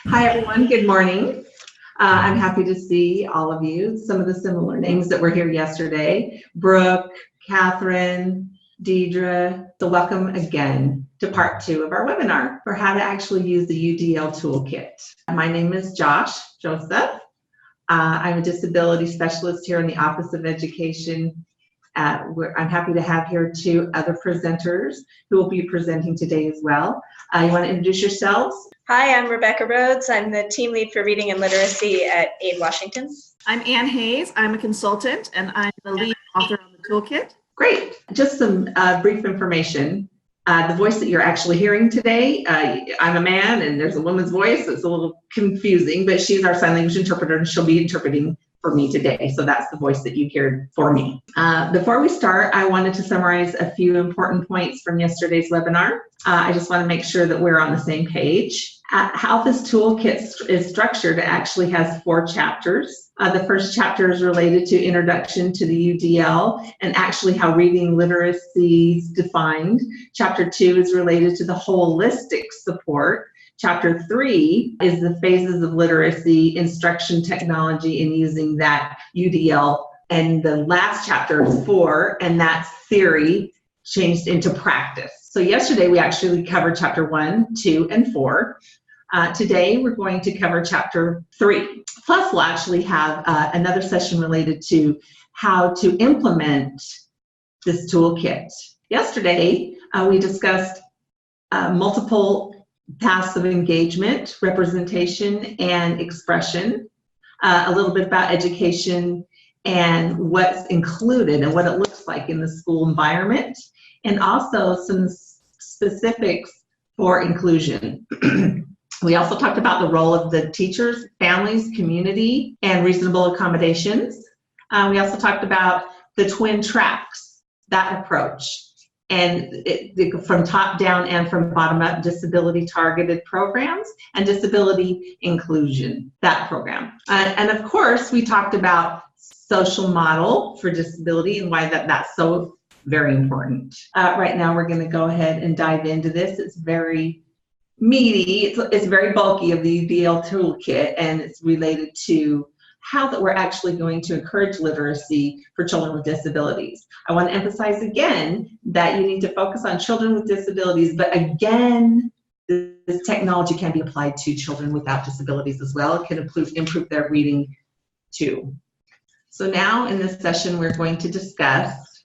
Hi, everyone. Good morning. I'm happy to see all of you. Some of the similar names that were here yesterday: Brooke, Catherine, Deidre. So welcome again to part 2 of our webinar for how to actually use the UDL toolkit. My name is Josh Joseph. I'm a disability specialist here in the Office of Education. I'm happy to have here 2 other presenters who will be presenting today as well. You want to introduce yourselves? Hi, I'm Rebecca Rhodes. I'm the team lead for reading and literacy at AID Washington. I'm Ann Hayes. I'm a consultant and I'm the lead author on the toolkit. Great. Just some brief information. The voice that you're actually hearing today, I'm a man and there's a woman's voice. It's a little confusing, but she's our sign language interpreter and she'll be interpreting for me today. So that's the voice that you hear for me. Before we start, I wanted to summarize a few important points from yesterday's webinar. I just want to make sure that we're on the same page. How this toolkit is structured, it actually has 4 chapters. The first chapter is related to introduction to the UDL and actually how reading literacy is defined. Chapter 2 is related to the holistic support. Chapter 3 is the phases of literacy, instruction technology, and using that UDL. And the last chapter is 4, and that's theory changed into practice. So yesterday we actually covered chapter 1, 2, and 4. Today we're going to cover chapter 3. Plus we'll actually have another session related to how to implement this toolkit. Yesterday we discussed multiple paths of engagement, representation, and expression, a little bit about education and what's included and what it looks like in the school environment, and also some specifics for inclusion. We also talked about the role of the teachers, families, community, and reasonable accommodations. We also talked about the twin tracks, that approach, and from top down and from bottom up, disability targeted programs and disability inclusion, that program. And of course, we talked about social model for disability and why that's so very important. Right now, we're going to go ahead and dive into this. It's very meaty. It's very bulky of the UDL toolkit, and it's related to how that we're actually going to encourage literacy for children with disabilities. I want to emphasize again that you need to focus on children with disabilities, but again, this technology can be applied to children without disabilities as well. It can improve their reading too. So now in this session, we're going to discuss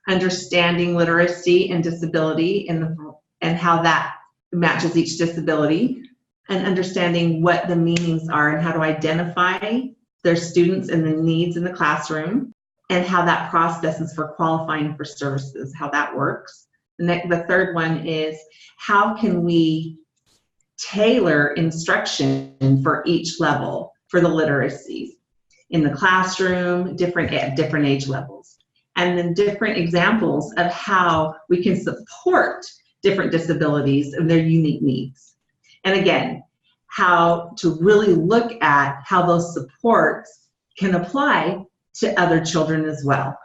understanding literacy and disability and how that matches each disability, and understanding what the meanings are and how to identify their students and the needs in the classroom, and how that process is for qualifying for services, how that works. The third one is how can we tailor instruction for each level for the literacies in the classroom, at different age levels, and then different examples of how we can support different disabilities and their unique needs. And again, how to really look at how those supports can apply to other children as well.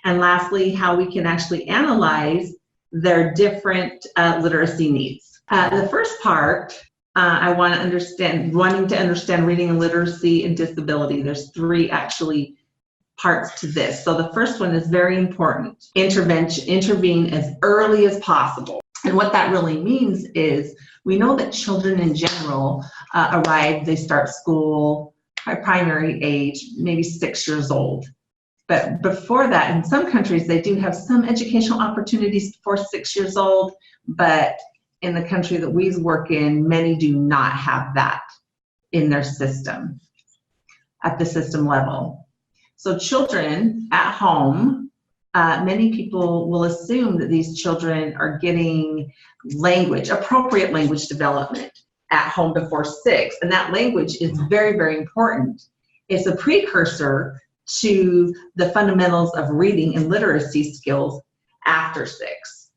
And lastly, how we can actually analyze their different literacy needs. The first part, wanting to understand reading and literacy and disability. There's 3 actually parts to this. So the first one is very important. Intervene as early as possible. And what that really means is we know that children in general they start school at primary age, maybe 6 years old. But before that, in some countries, they do have some educational opportunities before 6 years old, but in the country that we work in, many do not have that in their system, at the system level. So children at home, many people will assume that these children are getting appropriate language development at home before 6, and that language is very, very important. It's a precursor to the fundamentals of reading and literacy skills after 6.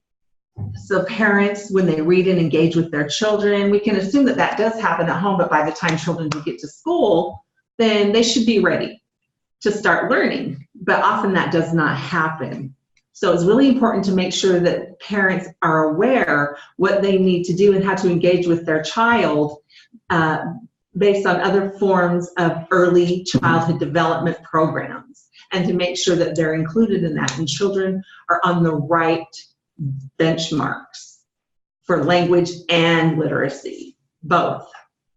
So parents, when they read and engage with their children, we can assume that that does happen at home, but by the time children do get to school, then they should be ready to start learning, but often that does not happen. So it's really important to make sure that parents are aware what they need to do and how to engage with their child based on other forms of early childhood development programs, and to make sure that they're included in that, and children are on the right benchmarks for language and literacy, both.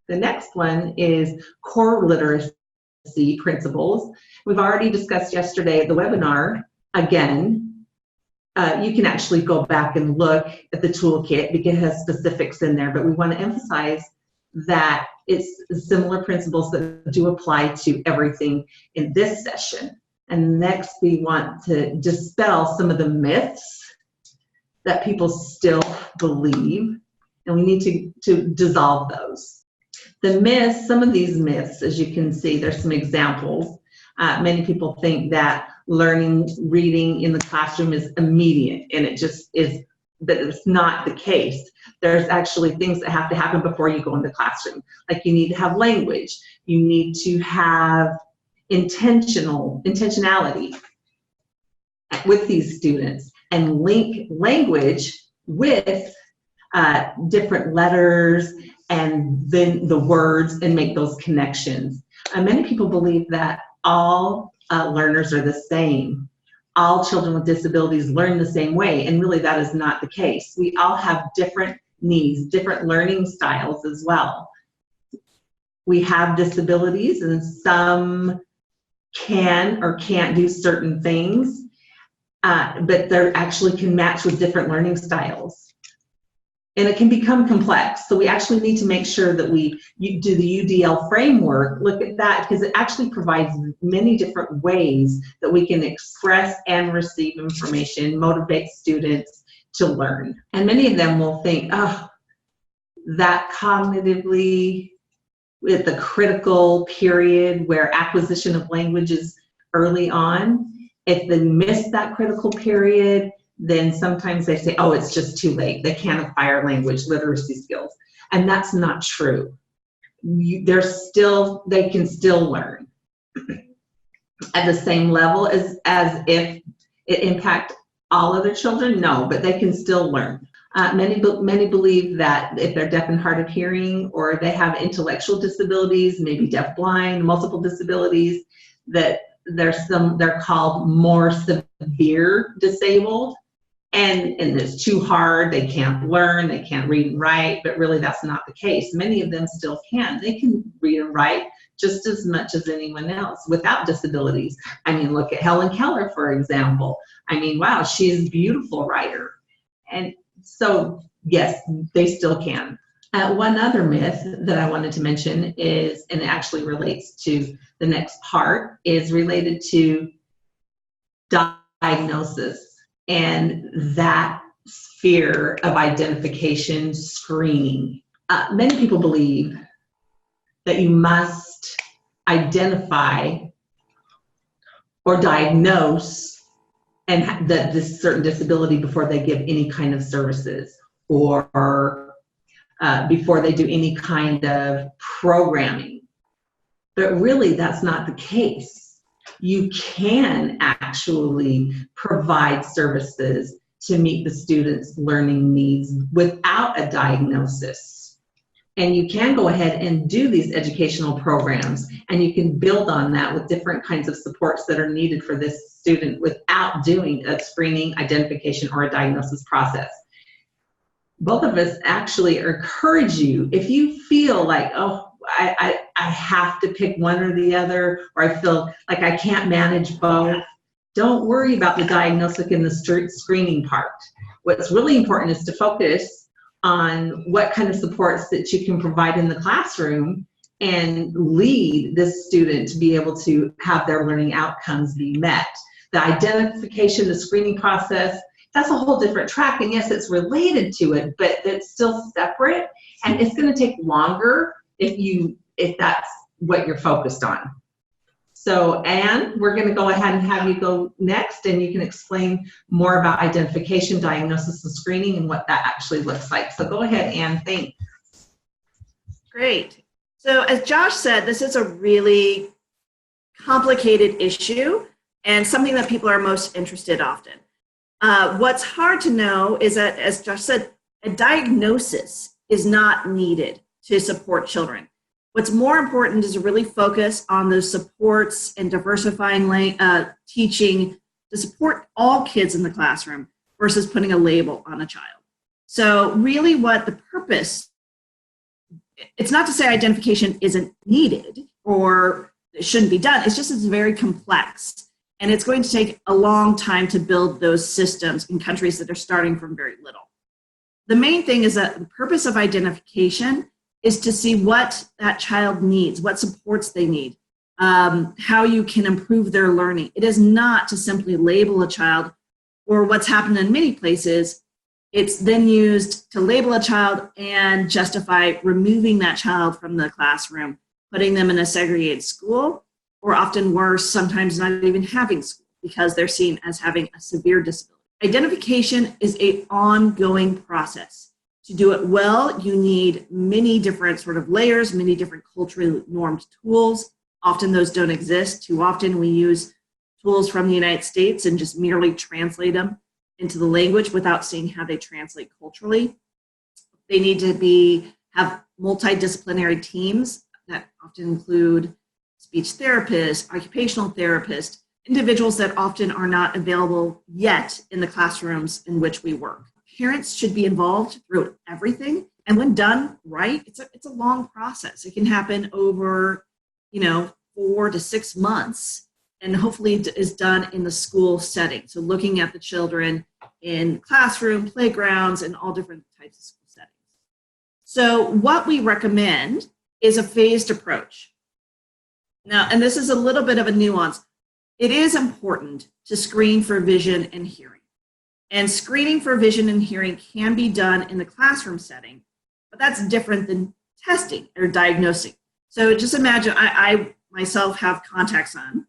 The next one is core literacy principles. We've already discussed yesterday at the webinar. Again, you can actually go back and look at the toolkit because it has specifics in there, but we want to emphasize that it's similar principles that do apply to everything in this session. And next, we want to dispel some of the myths that people still believe, and we need to dissolve those. The myths, some of these myths, as you can see, there's some examples. Many people think that learning reading in the classroom is immediate, and it just is, but it's not the case. There's actually things that have to happen before you go in the classroom. Like you need to have language, you need to have intentionality with these students, and link language with different letters and then the words, and make those connections. Many people believe that all learners are the same. All children with disabilities learn the same way, and really that is not the case. We all have different needs, different learning styles as well. We have disabilities, and some can or can't do certain things, but they actually can match with different learning styles. And it can become complex. So we actually need to make sure that we do the UDL framework, look at that, because it actually provides many different ways that we can express and receive information, motivate students to learn. And many of them will think, oh, that cognitively, with the critical period where acquisition of language is early on, if they miss that critical period, then sometimes they say, oh, it's just too late. They can't acquire language literacy skills. And that's not true. They can still learn at the same level as if it impact all other children. No, but they can still learn. Many believe that if they're deaf and hard of hearing, or they have intellectual disabilities, maybe deaf-blind, multiple disabilities, that they're called more severe disabled, and it's too hard, they can't learn, they can't read and write, but really that's not the case. Many of them still can. They can read and write just as much as anyone else without disabilities. I mean, look at Helen Keller, for example. I mean, wow, she's a beautiful writer. And so, yes, they still can. One other myth that I wanted to mention is, and it actually relates to the next part, is related to diagnosis and that sphere of identification screening. Many people believe that you must identify or diagnose and that this certain disability before they give any kind of services, or before they do any kind of programming. But really, that's not the case. You can actually provide services to meet the students' learning needs without a diagnosis. And you can go ahead and do these educational programs, and you can build on that with different kinds of supports that are needed for this student without doing a screening, identification, or a diagnosis process. Both of us actually encourage you, if you feel like, oh, I have to pick one or the other, or I feel like I can't manage both, don't worry about the diagnostic and the screening part. What's really important is to focus on what kind of supports that you can provide in the classroom and lead this student to be able to have their learning outcomes be met. The identification, the screening process, that's a whole different track, and yes, it's related to it, but it's still separate, and it's going to take longer if that's what you're focused on. So, Anne, we're going to go ahead and have you go next, and you can explain more about identification, diagnosis, and screening, and what that actually looks like. So go ahead, Anne, thanks. Great. So as Josh said, this is a really complicated issue and something that people are most interested often. What's hard to know is that, as Josh said, a diagnosis is not needed to support children. What's more important is to really focus on those supports and diversifying teaching to support all kids in the classroom versus putting a label on a child. So really what the purpose, it's not to say identification isn't needed or it shouldn't be done, it's just it's very complex. And it's going to take a long time to build those systems in countries that are starting from very little. The main thing is that the purpose of identification is to see what that child needs, what supports they need, how you can improve their learning. It is not to simply label a child, or what's happened in many places, it's then used to label a child and justify removing that child from the classroom, putting them in a segregated school, or often worse, sometimes not even having school because they're seen as having a severe disability. Identification is an ongoing process. To do it well, you need many different sort of layers, many different culturally normed tools. Often those don't exist. Too often we use tools from the United States and just merely translate them into the language without seeing how they translate culturally. They need to have multidisciplinary teams that often include speech therapists, occupational therapists, individuals that often are not available yet in the classrooms in which we work. Parents should be involved through everything, and when done right, it's a long process. It can happen over 4 to 6 months, and hopefully it is done in the school setting. So looking at the children in classroom, playgrounds, and all different types of school settings. So what we recommend is a phased approach. Now, and this is a little bit of a nuance. It is important to screen for vision and hearing. And screening for vision and hearing can be done in the classroom setting, but that's different than testing or diagnosing. So just imagine I myself have contacts on.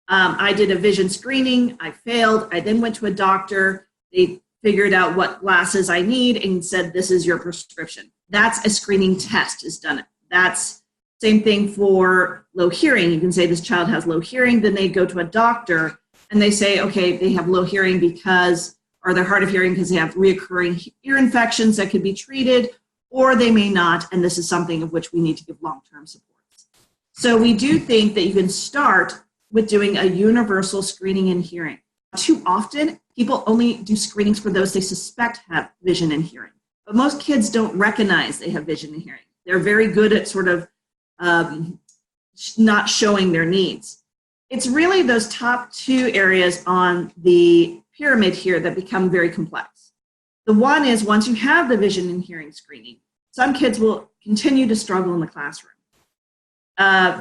I did a vision screening, I failed, I then went to a doctor, they figured out what glasses I need and said, this is your prescription. That's a screening test is done. That's same thing for low hearing. You can say this child has low hearing, then they go to a doctor and they say, okay, they have low hearing because, or they're hard of hearing because they have reoccurring ear infections that could be treated, or they may not, and this is something of which we need to give long-term supports. So we do think that you can start with doing a universal screening in hearing. Too often, people only do screenings for those they suspect have vision and hearing, but most kids don't recognize they have vision and hearing. They're very good at sort of not showing their needs. It's really those top 2 areas on the pyramid here that become very complex. The one is once you have the vision and hearing screening, some kids will continue to struggle in the classroom.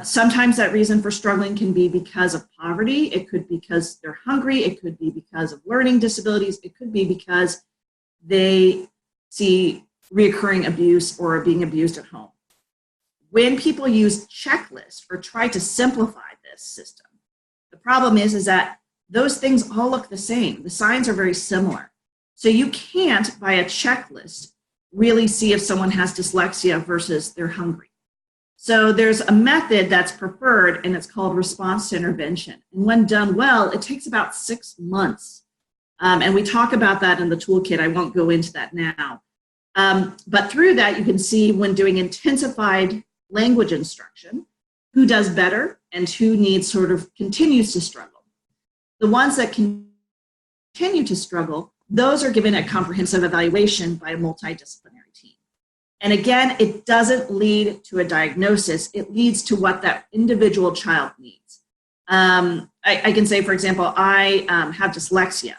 Sometimes that reason for struggling can be because of poverty. It could be because they're hungry. It could be because of learning disabilities. It could be because they see reoccurring abuse or are being abused at home. When people use checklists or try to simplify this system, the problem is that those things all look the same. The signs are very similar. So you can't, by a checklist, really see if someone has dyslexia versus they're hungry. So there's a method that's preferred, and it's called response to intervention. And when done well, it takes about 6 months. And we talk about that in the toolkit. I won't go into that now. But through that, you can see when doing intensified language instruction, who does better and who continues to struggle. The ones that continue to struggle, those are given a comprehensive evaluation by a multidisciplinary team. And again, it doesn't lead to a diagnosis. It leads to what that individual child needs. I can say, for example, I have dyslexia,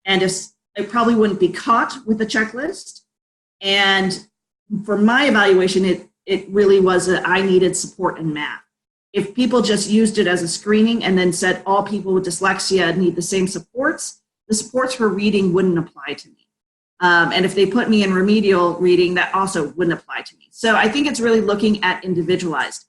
and it probably wouldn't be caught with a checklist. And for my evaluation, it really was that I needed support in math. If people just used it as a screening and then said all people with dyslexia need the same supports, the supports for reading wouldn't apply to me. And if they put me in remedial reading, that also wouldn't apply to me. So I think it's really looking at individualized.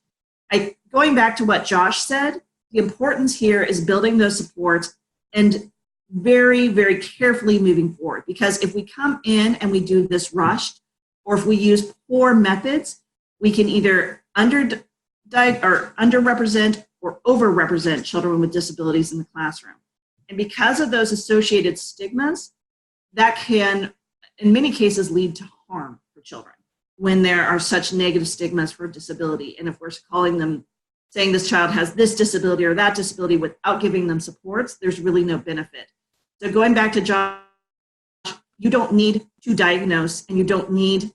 Going back to what Josh said, the importance here is building those supports and very, very carefully moving forward. Because if we come in and we do this rushed, or if we use poor methods, we can either underrepresent or overrepresent children with disabilities in the classroom. And because of those associated stigmas, that can, in many cases, lead to harm for children. when there are such negative stigmas for disability. And if we're calling them, saying this child has this disability or that disability without giving them supports, there's really no benefit. So going back to Josh, you don't need to diagnose, and you don't need,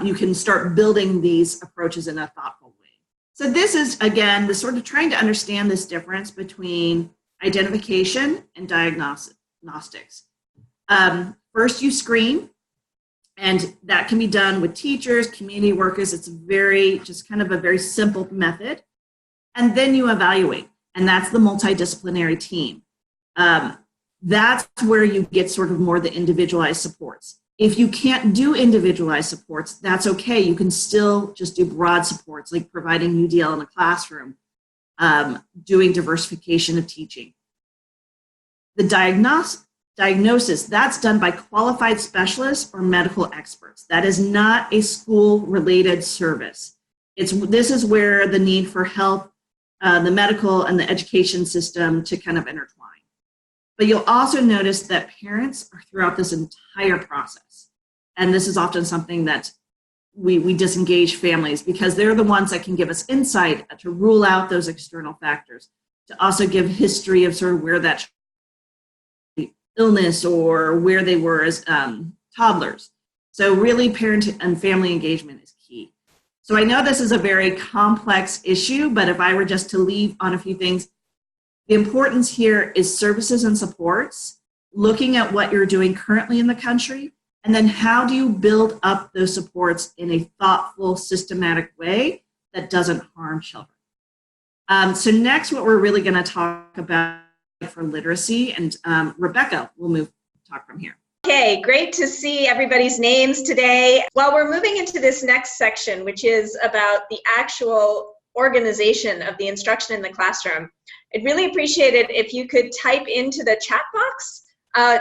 you can start building these approaches in a thoughtful way. So this is, again, the sort of trying to understand this difference between identification and diagnostics. First, you screen, and that can be done with teachers, community workers. It's just kind of a very simple method. And then you evaluate, and that's the multidisciplinary team. That's where you get sort of more the individualized supports. If you can't do individualized supports, that's okay. You can still just do broad supports, like providing UDL in a classroom, doing diversification of teaching. The diagnosis, that's done by qualified specialists or medical experts. That is not a school-related service. This is where the need for help, the medical and the education system to kind of intertwine. But you'll also notice that parents are throughout this entire process. And this is often something that we disengage families, because they're the ones that can give us insight to rule out those external factors, to also give history of sort of where that illness or where they were as toddlers. So really parent and family engagement is key. So I know this is a very complex issue, but if I were just to leave on a few things, the importance here is services and supports, looking at what you're doing currently in the country, and then how do you build up those supports in a thoughtful, systematic way that doesn't harm children. So next, what we're really going to talk about for literacy, and Rebecca will talk from here. Okay, great to see everybody's names today. While we're moving into this next section, which is about the actual organization of the instruction in the classroom, I'd really appreciate it if you could type into the chat box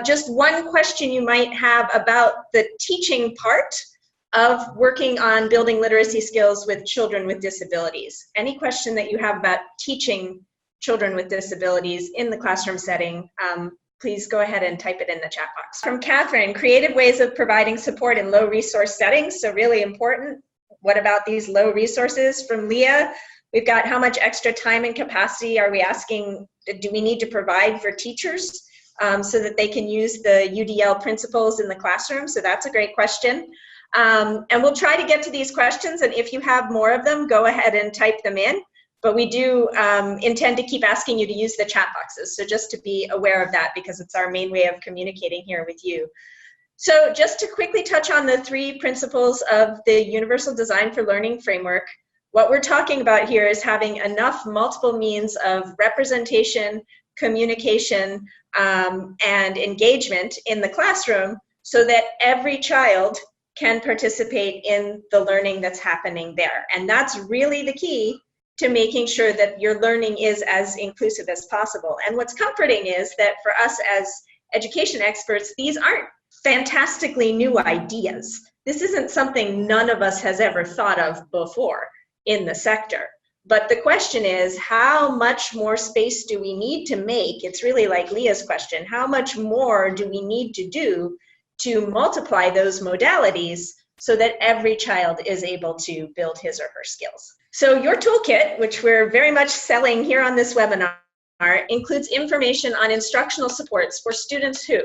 just one question you might have about the teaching part of working on building literacy skills with children with disabilities. Any question that you have about teaching children with disabilities in the classroom setting, please go ahead and type it in the chat box. From Catherine, creative ways of providing support in low resource settings, so really important. What about these low resources? From Leah, we've got how much extra time and capacity are we asking, do we need to provide for teachers so that they can use the UDL principles in the classroom? So that's a great question. And we'll try to get to these questions, and if you have more of them, go ahead and type them in. But we do intend to keep asking you to use the chat boxes. So just to be aware of that, because it's our main way of communicating here with you. So just to quickly touch on the 3 principles of the Universal Design for Learning framework, what we're talking about here is having enough multiple means of representation, communication, and engagement in the classroom so that every child can participate in the learning that's happening there. And that's really the key to making sure that your learning is as inclusive as possible. And what's comforting is that for us as education experts, these aren't fantastically new ideas. This isn't something none of us has ever thought of before in the sector. But the question is, how much more space do we need to make? It's really like Leah's question. How much more do we need to do to multiply those modalities so that every child is able to build his or her skills? So your toolkit, which we're very much selling here on this webinar, includes information on instructional supports for students who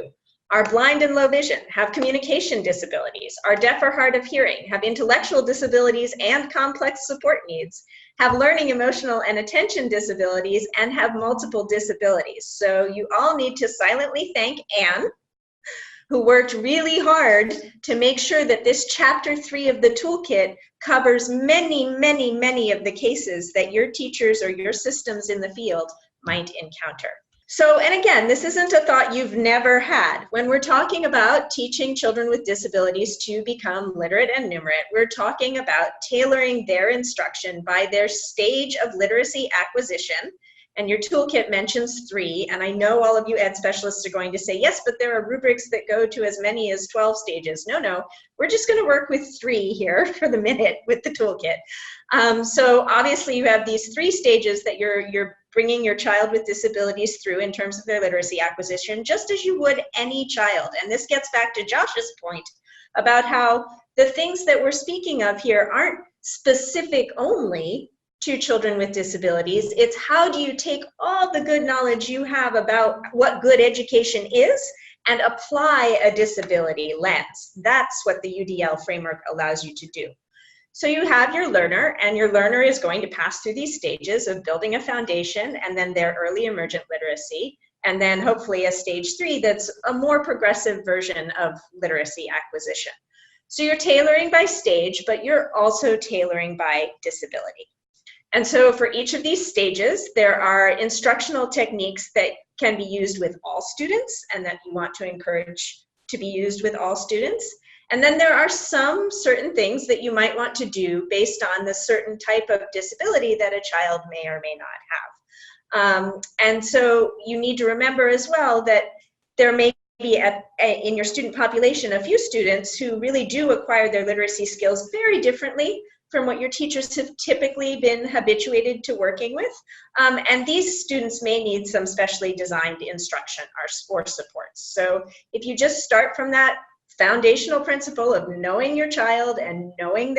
are blind and low vision, have communication disabilities, are deaf or hard of hearing, have intellectual disabilities and complex support needs, have learning, emotional, and attention disabilities, and have multiple disabilities. So you all need to silently thank Anne, who worked really hard to make sure that this chapter 3 of the toolkit covers many, many, many of the cases that your teachers or your systems in the field might encounter. So, and again, this isn't a thought you've never had. When we're talking about teaching children with disabilities to become literate and numerate, we're talking about tailoring their instruction by their stage of literacy acquisition. And your toolkit mentions 3, and I know all of you ed specialists are going to say, yes, but there are rubrics that go to as many as 12 stages. No, we're just going to work with 3 here for the minute with the toolkit. So obviously you have these 3 stages that you're bringing your child with disabilities through in terms of their literacy acquisition, just as you would any child. And this gets back to Josh's point about how the things that we're speaking of here aren't specific only to children with disabilities. It's how do you take all the good knowledge you have about what good education is and apply a disability lens. That's what the UDL framework allows you to do. So you have your learner, and your learner is going to pass through these stages of building a foundation and then their early emergent literacy, and then hopefully a stage 3 that's a more progressive version of literacy acquisition. So you're tailoring by stage, but you're also tailoring by disability. And so for each of these stages, there are instructional techniques that can be used with all students and that you want to encourage to be used with all students. And then there are some certain things that you might want to do based on the certain type of disability that a child may or may not have. And so you need to remember as well that there may be in your student population a few students who really do acquire their literacy skills very differently from what your teachers have typically been habituated to working with. And these students may need some specially designed instruction or supports. So if you just start from that foundational principle of knowing your child and knowing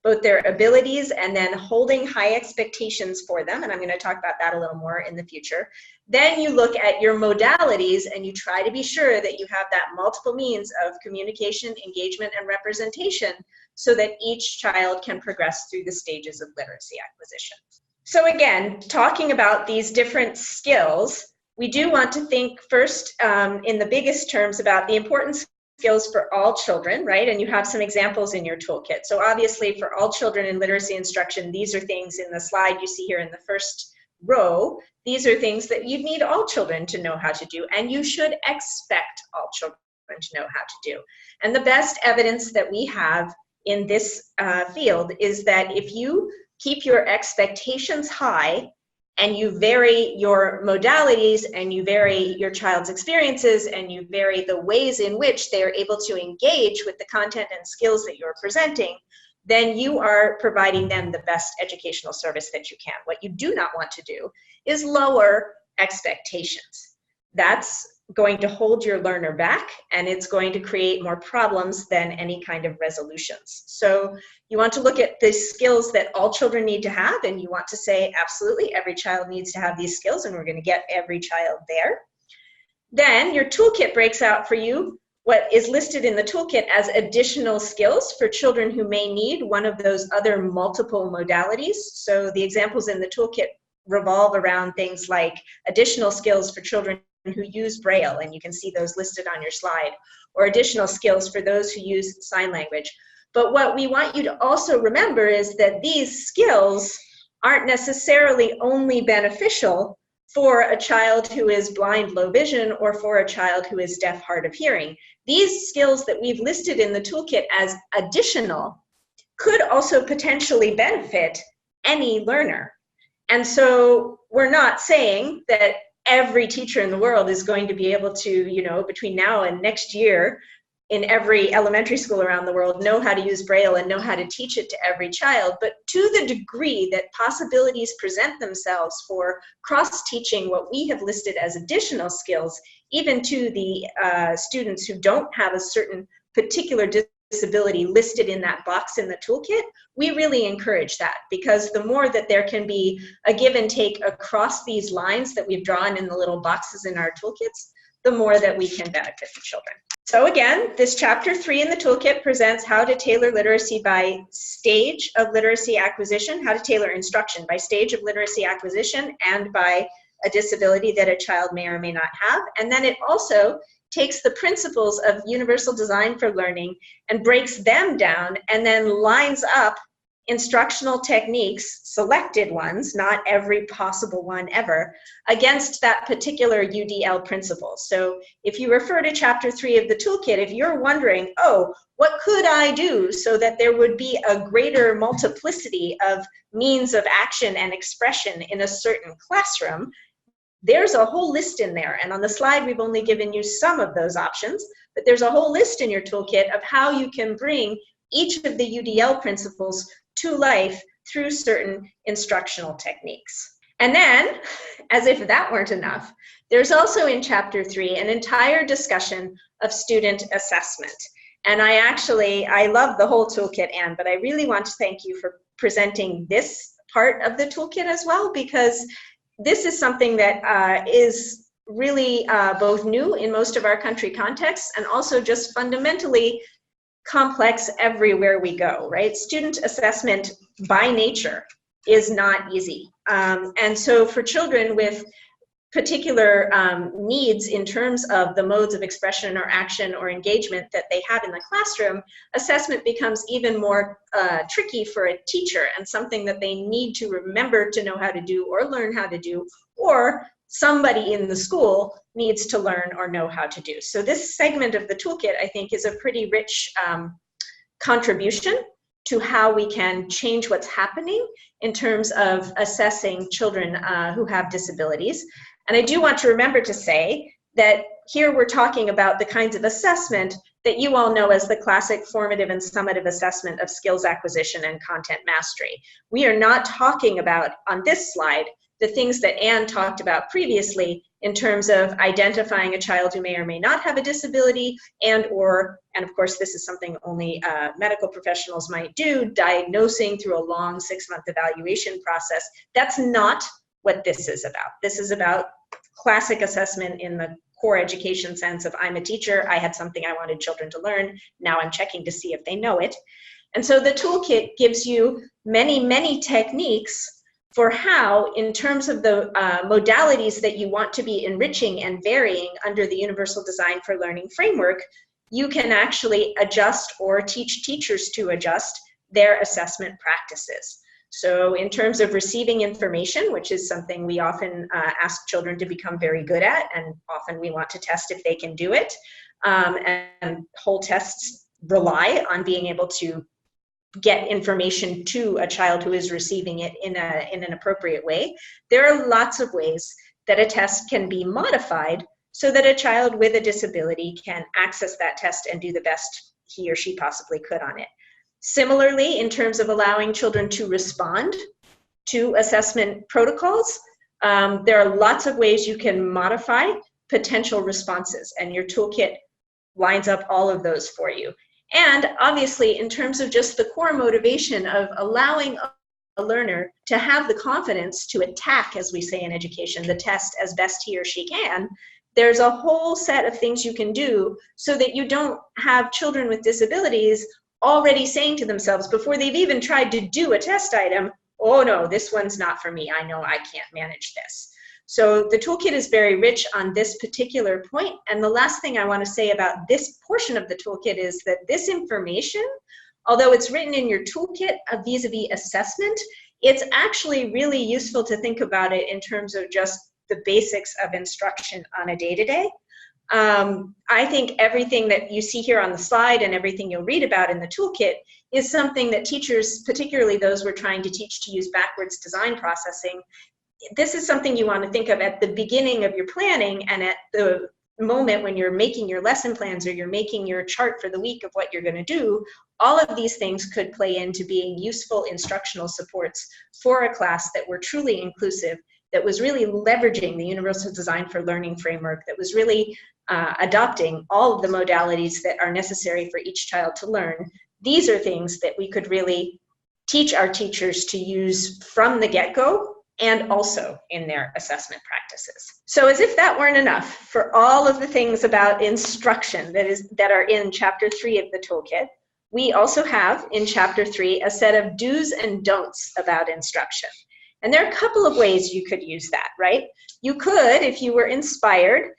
both their abilities and then holding high expectations for them, and I'm going to talk about that a little more in the future, then you look at your modalities and you try to be sure that you have that multiple means of communication, engagement, and representation so that each child can progress through the stages of literacy acquisition. So again, talking about these different skills, we do want to think first in the biggest terms about the importance skills for all children, right? And you have some examples in your toolkit. So obviously for all children in literacy instruction, these are things in the slide you see here in the first row. These are things that you need all children to know how to do, and you should expect all children to know how to do. And the best evidence that we have in this field is that if you keep your expectations high and you vary your modalities and you vary your child's experiences and you vary the ways in which they are able to engage with the content and skills that you're presenting, then you are providing them the best educational service that you can. What you do not want to do is lower expectations. That's going to hold your learner back, and it's going to create more problems than any kind of resolutions. So you want to look at the skills that all children need to have, and you want to say, absolutely, every child needs to have these skills, and we're going to get every child there. Then your toolkit breaks out for you what is listed in the toolkit as additional skills for children who may need one of those other multiple modalities. So the examples in the toolkit revolve around things like additional skills for children who use Braille, and you can see those listed on your slide, or additional skills for those who use sign language. But what we want you to also remember is that these skills aren't necessarily only beneficial for a child who is blind, low vision, or for a child who is deaf, hard of hearing. These skills that we've listed in the toolkit as additional could also potentially benefit any learner. And so we're not saying that every teacher in the world is going to be able to, between now and next year, in every elementary school around the world, know how to use Braille and know how to teach it to every child. But to the degree that possibilities present themselves for cross-teaching what we have listed as additional skills, even to the students who don't have a certain particular disability listed in that box in the toolkit, we really encourage that, because the more that there can be a give and take across these lines that we've drawn in the little boxes in our toolkits, the more that we can benefit the children. So again, this chapter 3 in the toolkit presents how to tailor literacy by stage of literacy acquisition, how to tailor instruction by stage of literacy acquisition and by a disability that a child may or may not have. And then it also takes the principles of universal design for learning and breaks them down and then lines up instructional techniques, selected ones, not every possible one ever, against that particular UDL principle. So if you refer to chapter 3 of the toolkit, if you're wondering, oh, what could I do so that there would be a greater multiplicity of means of action and expression in a certain classroom, there's a whole list in there. And on the slide, we've only given you some of those options, but there's a whole list in your toolkit of how you can bring each of the UDL principles to life through certain instructional techniques. And then, as if that weren't enough, there's also in chapter 3 an entire discussion of student assessment. And I love the whole toolkit, Anne, but I really want to thank you for presenting this part of the toolkit as well, because this is something that is really both new in most of our country contexts and also just fundamentally complex everywhere we go, right? Student assessment by nature is not easy. And so for children with particular needs in terms of the modes of expression or action or engagement that they have in the classroom, assessment becomes even more tricky for a teacher and something that they need to remember to know how to do or learn how to do, or somebody in the school needs to learn or know how to do. So this segment of the toolkit, I think, is a pretty rich contribution to how we can change what's happening in terms of assessing children who have disabilities. And I do want to remember to say that here we're talking about the kinds of assessment that you all know as the classic formative and summative assessment of skills acquisition and content mastery. We are not talking about, on this slide, the things that Anne talked about previously in terms of identifying a child who may or may not have a disability and of course this is something only medical professionals might do, diagnosing through a long 6-month evaluation process. That's not what this is about. This is about classic assessment in the core education sense of I'm a teacher, I had something I wanted children to learn, now I'm checking to see if they know it. And so the toolkit gives you many, many techniques for how, in terms of the modalities that you want to be enriching and varying under the Universal Design for Learning framework, you can actually adjust or teach teachers to adjust their assessment practices. So in terms of receiving information, which is something we often ask children to become very good at, and often we want to test if they can do it, and whole tests rely on being able to get information to a child who is receiving it in an appropriate way. There are lots of ways that a test can be modified so that a child with a disability can access that test and do the best he or she possibly could on it. Similarly, in terms of allowing children to respond to assessment protocols, there are lots of ways you can modify potential responses, and your toolkit lines up all of those for you. And obviously, in terms of just the core motivation of allowing a learner to have the confidence to attack, as we say in education, the test as best he or she can, there's a whole set of things you can do so that you don't have children with disabilities already saying to themselves before they've even tried to do a test item, oh no, this one's not for me, I know I can't manage this. So the toolkit is very rich on this particular point. And the last thing I want to say about this portion of the toolkit is that this information, although it's written in your toolkit vis-a-vis assessment, it's actually really useful to think about it in terms of just the basics of instruction on a day-to-day. I think everything that you see here on the slide and everything you'll read about in the toolkit is something that teachers, particularly those we're trying to teach to use backwards design processing, this is something you want to think of at the beginning of your planning and at the moment when you're making your lesson plans or you're making your chart for the week of what you're going to do. All of these things could play into being useful instructional supports for a class that were truly inclusive, that was really leveraging the Universal Design for Learning framework, that was really adopting all of the modalities that are necessary for each child to learn. These are things that we could really teach our teachers to use from the get-go and also in their assessment practices. So as if that weren't enough, for all of the things about instruction that are in Chapter 3 of the toolkit, we also have in Chapter 3 a set of do's and don'ts about instruction. And there are a couple of ways you could use that, right? You could, if you were inspired,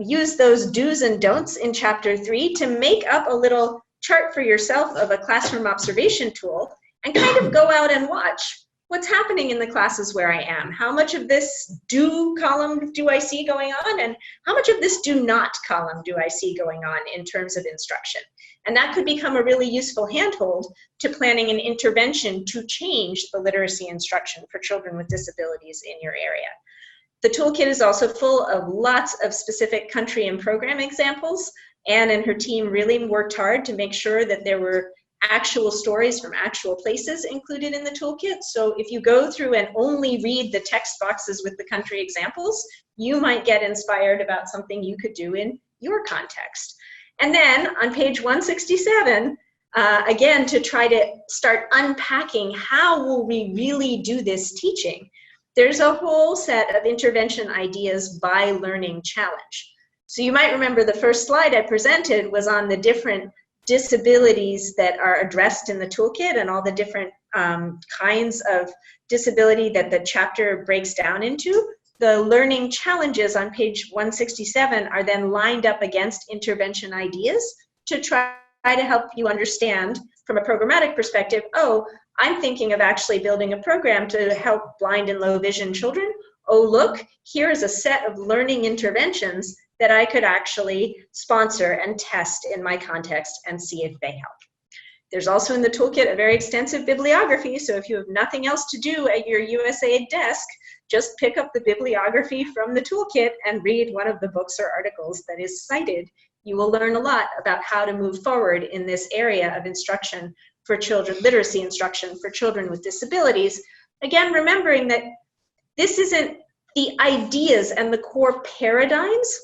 use those do's and don'ts in Chapter 3 to make up a little chart for yourself of a classroom observation tool and kind of go out and watch what's happening in the classes where I am. How much of this do column do I see going on, and how much of this do not column do I see going on in terms of instruction? And that could become a really useful handhold to planning an intervention to change the literacy instruction for children with disabilities in your area. The toolkit is also full of lots of specific country and program examples. Anne and her team really worked hard to make sure that there were actual stories from actual places included in the toolkit. So if you go through and only read the text boxes with the country examples, you might get inspired about something you could do in your context. And then on page 167, again, to try to start unpacking how will we really do this teaching, there's a whole set of intervention ideas by learning challenge. So you might remember the first slide I presented was on the different disabilities that are addressed in the toolkit and all the different kinds of disability that the chapter breaks down into. The learning challenges on page 167 are then lined up against intervention ideas to try to help you understand from a programmatic perspective, oh, I'm thinking of actually building a program to help blind and low vision children. Oh, look, here's a set of learning interventions that I could actually sponsor and test in my context and see if they help. There's also in the toolkit a very extensive bibliography, so if you have nothing else to do at your USAID desk, just pick up the bibliography from the toolkit and read one of the books or articles that is cited. You will learn a lot about how to move forward in this area of instruction for children, literacy instruction for children with disabilities. Again, remembering that this isn't the ideas and the core paradigms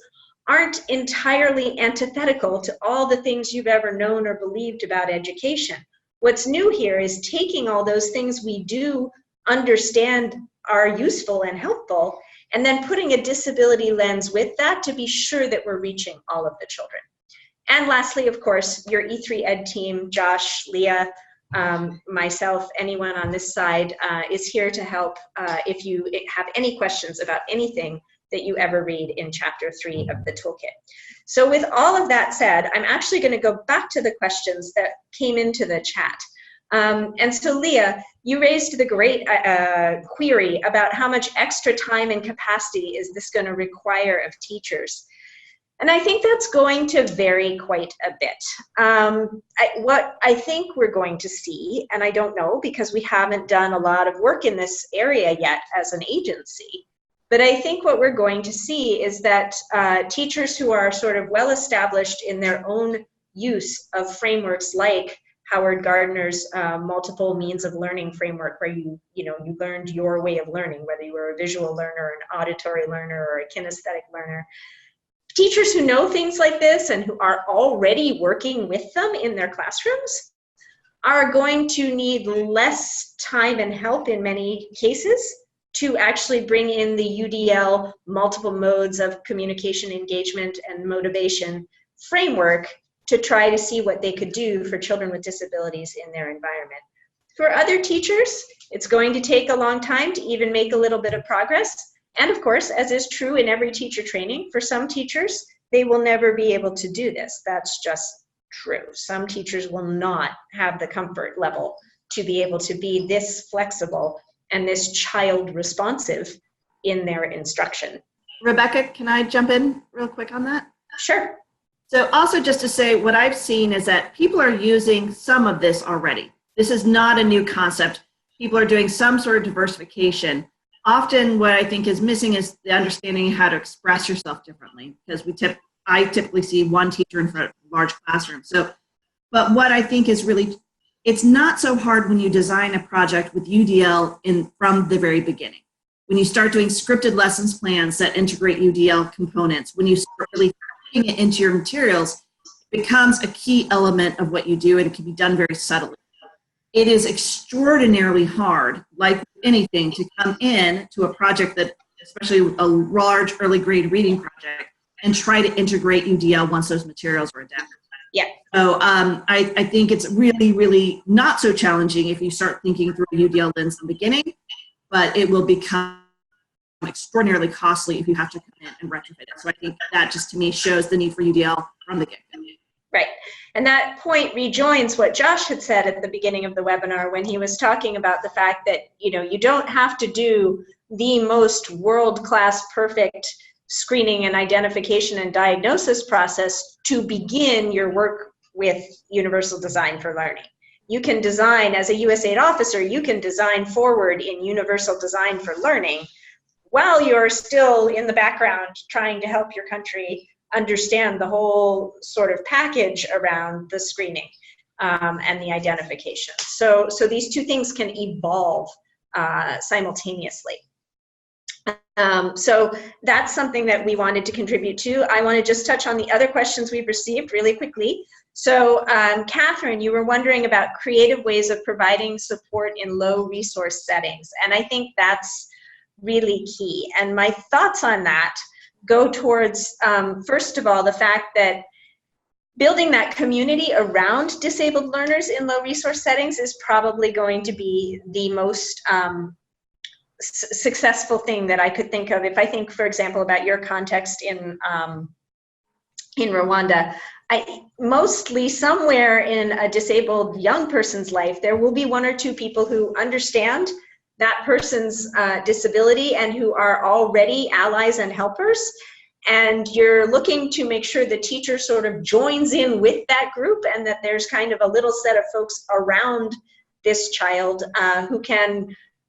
aren't entirely antithetical to all the things you've ever known or believed about education. What's new here is taking all those things we do understand are useful and helpful, and then putting a disability lens with that to be sure that we're reaching all of the children. And lastly, of course, your E3 Ed team, Josh, Leah, myself, anyone on this side is here to help if you have any questions about anything that you ever read in chapter 3 of the toolkit. So with all of that said, I'm actually going to go back to the questions that came into the chat. And so Leah, you raised the great query about how much extra time and capacity is this going to require of teachers. And I think that's going to vary quite a bit. What I think we're going to see, and I don't know because we haven't done a lot of work in this area yet as an agency, but I think what we're going to see is that teachers who are sort of well established in their own use of frameworks like Howard Gardner's multiple means of learning framework, where you learned your way of learning, whether you were a visual learner, an auditory learner, or a kinesthetic learner. Teachers who know things like this and who are already working with them in their classrooms are going to need less time and help in many cases to actually bring in the UDL multiple modes of communication, engagement, and motivation framework to try to see what they could do for children with disabilities in their environment. For other teachers, it's going to take a long time to even make a little bit of progress. And of course, as is true in every teacher training, for some teachers, they will never be able to do this. That's just true. Some teachers will not have the comfort level to be able to be this flexible and this child responsive in their instruction. Rebecca, can I jump in real quick on that? Sure. So also just to say, what I've seen is that people are using some of this already. This is not a new concept. People are doing some sort of diversification. Often what I think is missing is the understanding how to express yourself differently, because I typically see one teacher in front of a large classroom. But what I think is really, it's not so hard when you design a project with UDL from the very beginning. When you start doing scripted lessons plans that integrate UDL components, when you start really putting it into your materials, it becomes a key element of what you do, and it can be done very subtly. It is extraordinarily hard, like anything, to come in to a project that, especially a large early grade reading project, and try to integrate UDL once those materials are adapted. Yeah. So I think it's really, really not so challenging if you start thinking through a UDL lens in the beginning, but it will become extraordinarily costly if you have to come in and retrofit it. So I think that just to me shows the need for UDL from the get-go. Right. And that point rejoins what Josh had said at the beginning of the webinar when he was talking about the fact that, you don't have to do the most world-class perfect screening and identification and diagnosis process to begin your work with universal design for learning. You can design, as a USAID officer, you can design forward in universal design for learning while you're still in the background trying to help your country understand the whole sort of package around the screening and the identification. So these two things can evolve simultaneously. So that's something that we wanted to contribute to. I want to just touch on the other questions we've received really quickly. So Catherine, you were wondering about creative ways of providing support in low resource settings. And I think that's really key. And my thoughts on that go towards, first of all, the fact that building that community around disabled learners in low resource settings is probably going to be the most successful thing that I could think of. If I think, for example, about your context in Rwanda, mostly somewhere in a disabled young person's life, there will be one or two people who understand that person's disability and who are already allies and helpers. And you're looking to make sure the teacher sort of joins in with that group, and that there's kind of a little set of folks around this child who can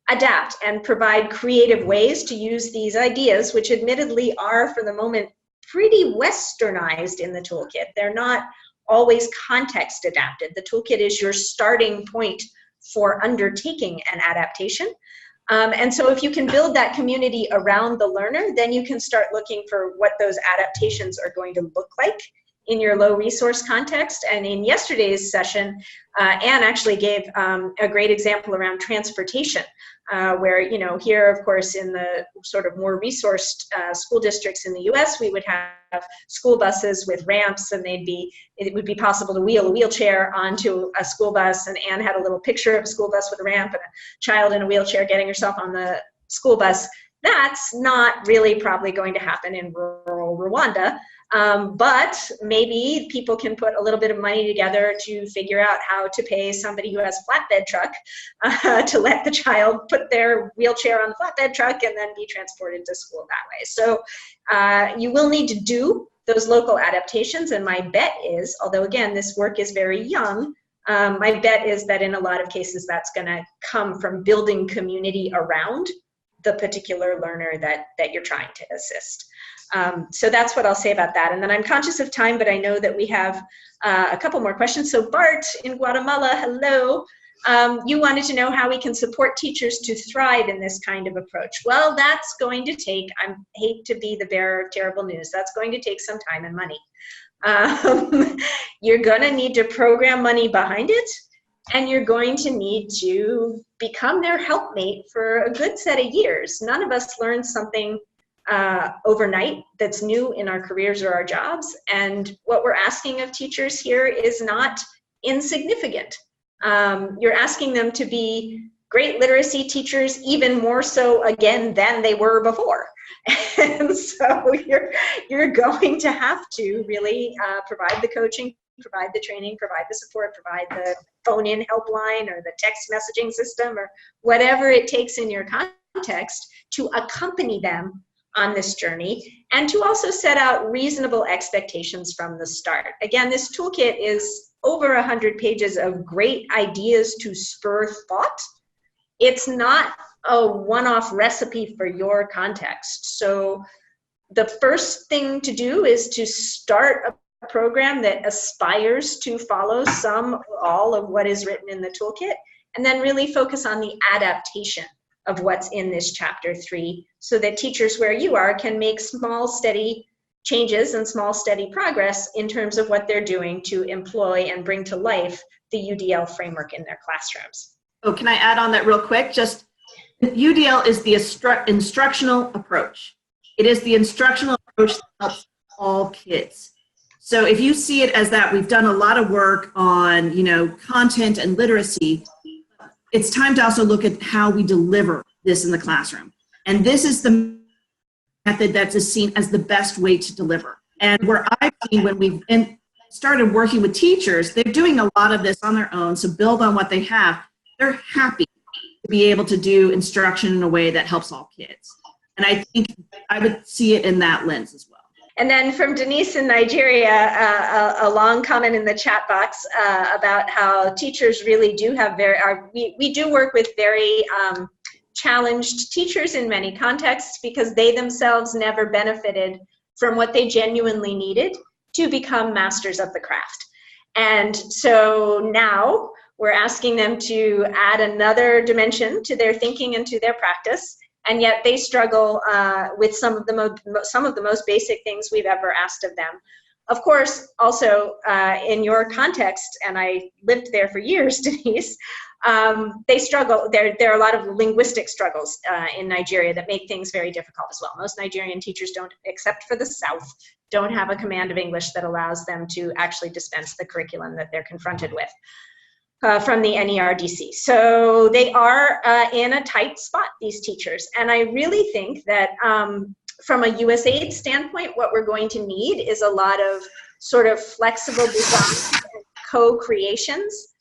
adapt and provide creative ways to use these ideas, which admittedly are, for the moment, pretty westernized in the toolkit. They're not always context adapted. The toolkit is your starting point for undertaking an adaptation. And so if you can build that community around the learner, then you can start looking for what those adaptations are going to look like in your low resource context. And in yesterday's session, Anne actually gave a great example around transportation, where, you know, here, of course, in the sort of more resourced school districts in the US, we would have school buses with ramps, and it would be possible to wheel a wheelchair onto a school bus. And Anne had a little picture of a school bus with a ramp and a child in a wheelchair getting herself on the school bus. That's not really probably going to happen in rural Rwanda. But maybe people can put a little bit of money together to figure out how to pay somebody who has a flatbed truck to let the child put their wheelchair on the flatbed truck and then be transported to school that way. So you will need to do those local adaptations. And my bet is, although again, this work is very young, my bet is that in a lot of cases that's going to come from building community around the particular learner that you're trying to assist. So that's what I'll say about that. And then I'm conscious of time, but I know that we have a couple more questions. So Bart in Guatemala, hello. You wanted to know how we can support teachers to thrive in this kind of approach. Well, that's going to take, I hate to be the bearer of terrible news, that's going to take some time and money. You're going to need to program money behind it, and you're going to need to become their helpmate for a good set of years. None of us learn something overnight that's new in our careers or our jobs. And what we're asking of teachers here is not insignificant. You're asking them to be great literacy teachers, even more so again than they were before. And so you're going to have to really provide the coaching, provide the training, provide the support, provide the phone-in helpline or the text messaging system or whatever it takes in your context to accompany them on this journey, and to also set out reasonable expectations from the start. Again, this toolkit is over 100 pages of great ideas to spur thought. It's not a one-off recipe for your context. So the first thing to do is to start a program that aspires to follow some or all of what is written in the toolkit, and then really focus on the adaptation of what's in this chapter 3, so that teachers where you are can make small, steady changes and small, steady progress in terms of what they're doing to employ and bring to life the UDL framework in their classrooms. Oh, can I add on that real quick? Just UDL is the instructional approach. It is the instructional approach that helps all kids. So if you see it as that, we've done a lot of work on, you know, content and literacy. It's time to also look at how we deliver this in the classroom. And this is the method that's seen as the best way to deliver. And where I've seen when we've started working with teachers, they're doing a lot of this on their own, so build on what they have. They're happy to be able to do instruction in a way that helps all kids. And I think I would see it in that lens as well. And then from Denise in Nigeria, a long comment in the chat box about how teachers really do have we do work with very challenged teachers in many contexts, because they themselves never benefited from what they genuinely needed to become masters of the craft. And so now we're asking them to add another dimension to their thinking and to their practice, and yet they struggle with some of the most basic things we've ever asked of them. Of course, also in your context, and I lived there for years, Denise, they struggle. There are a lot of linguistic struggles in Nigeria that make things very difficult as well. Most Nigerian teachers don't, except for the South, don't have a command of English that allows them to actually dispense the curriculum that they're confronted with from the NERDC. So they are in a tight spot, these teachers. And I really think that from a USAID standpoint, what we're going to need is a lot of sort of flexible design and co-creations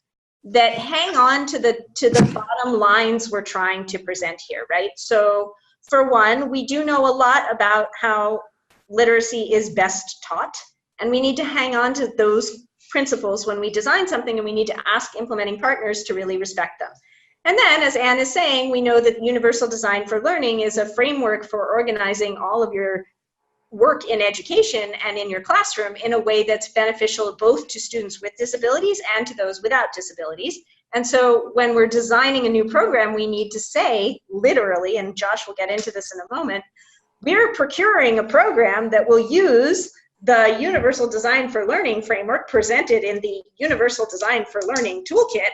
that hang on to the bottom lines we're trying to present here, right? So for one, we do know a lot about how literacy is best taught, and we need to hang on to those principles when we design something, and we need to ask implementing partners to really respect them. And then, as Anne is saying, we know that universal design for learning is a framework for organizing all of your work in education and in your classroom in a way that's beneficial both to students with disabilities and to those without disabilities. And so when we're designing a new program, we need to say, literally, and Josh will get into this in a moment, we're procuring a program that will use the Universal Design for Learning framework presented in the Universal Design for Learning Toolkit,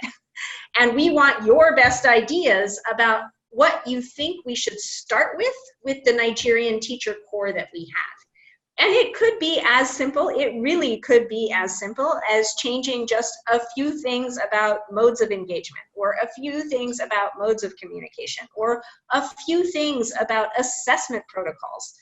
and we want your best ideas about what you think we should start with the Nigerian teacher core that we have. And it could be as simple, it really could be as simple as changing just a few things about modes of engagement, or a few things about modes of communication, or a few things about assessment protocols.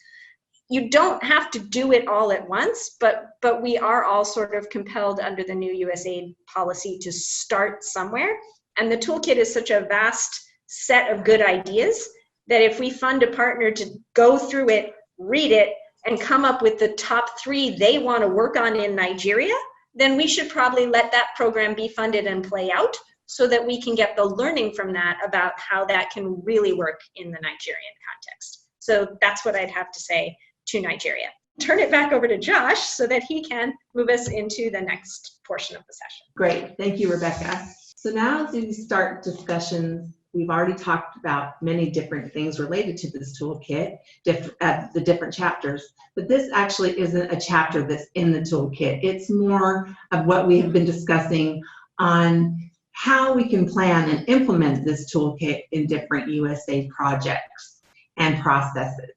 You don't have to do it all at once, but we are all sort of compelled under the new USAID policy to start somewhere. And the toolkit is such a vast set of good ideas that if we fund a partner to go through it, read it, and come up with the top 3 they want to work on in Nigeria, then we should probably let that program be funded and play out so that we can get the learning from that about how that can really work in the Nigerian context. So that's what I'd have to say to Nigeria. Turn it back over to Josh so that he can move us into the next portion of the session. Great, thank you, Rebecca. So now as we start discussions, we've already talked about many different things related to this toolkit, the different chapters, but this actually isn't a chapter that's in the toolkit. It's more of what we have been discussing on how we can plan and implement this toolkit in different USAID projects and processes.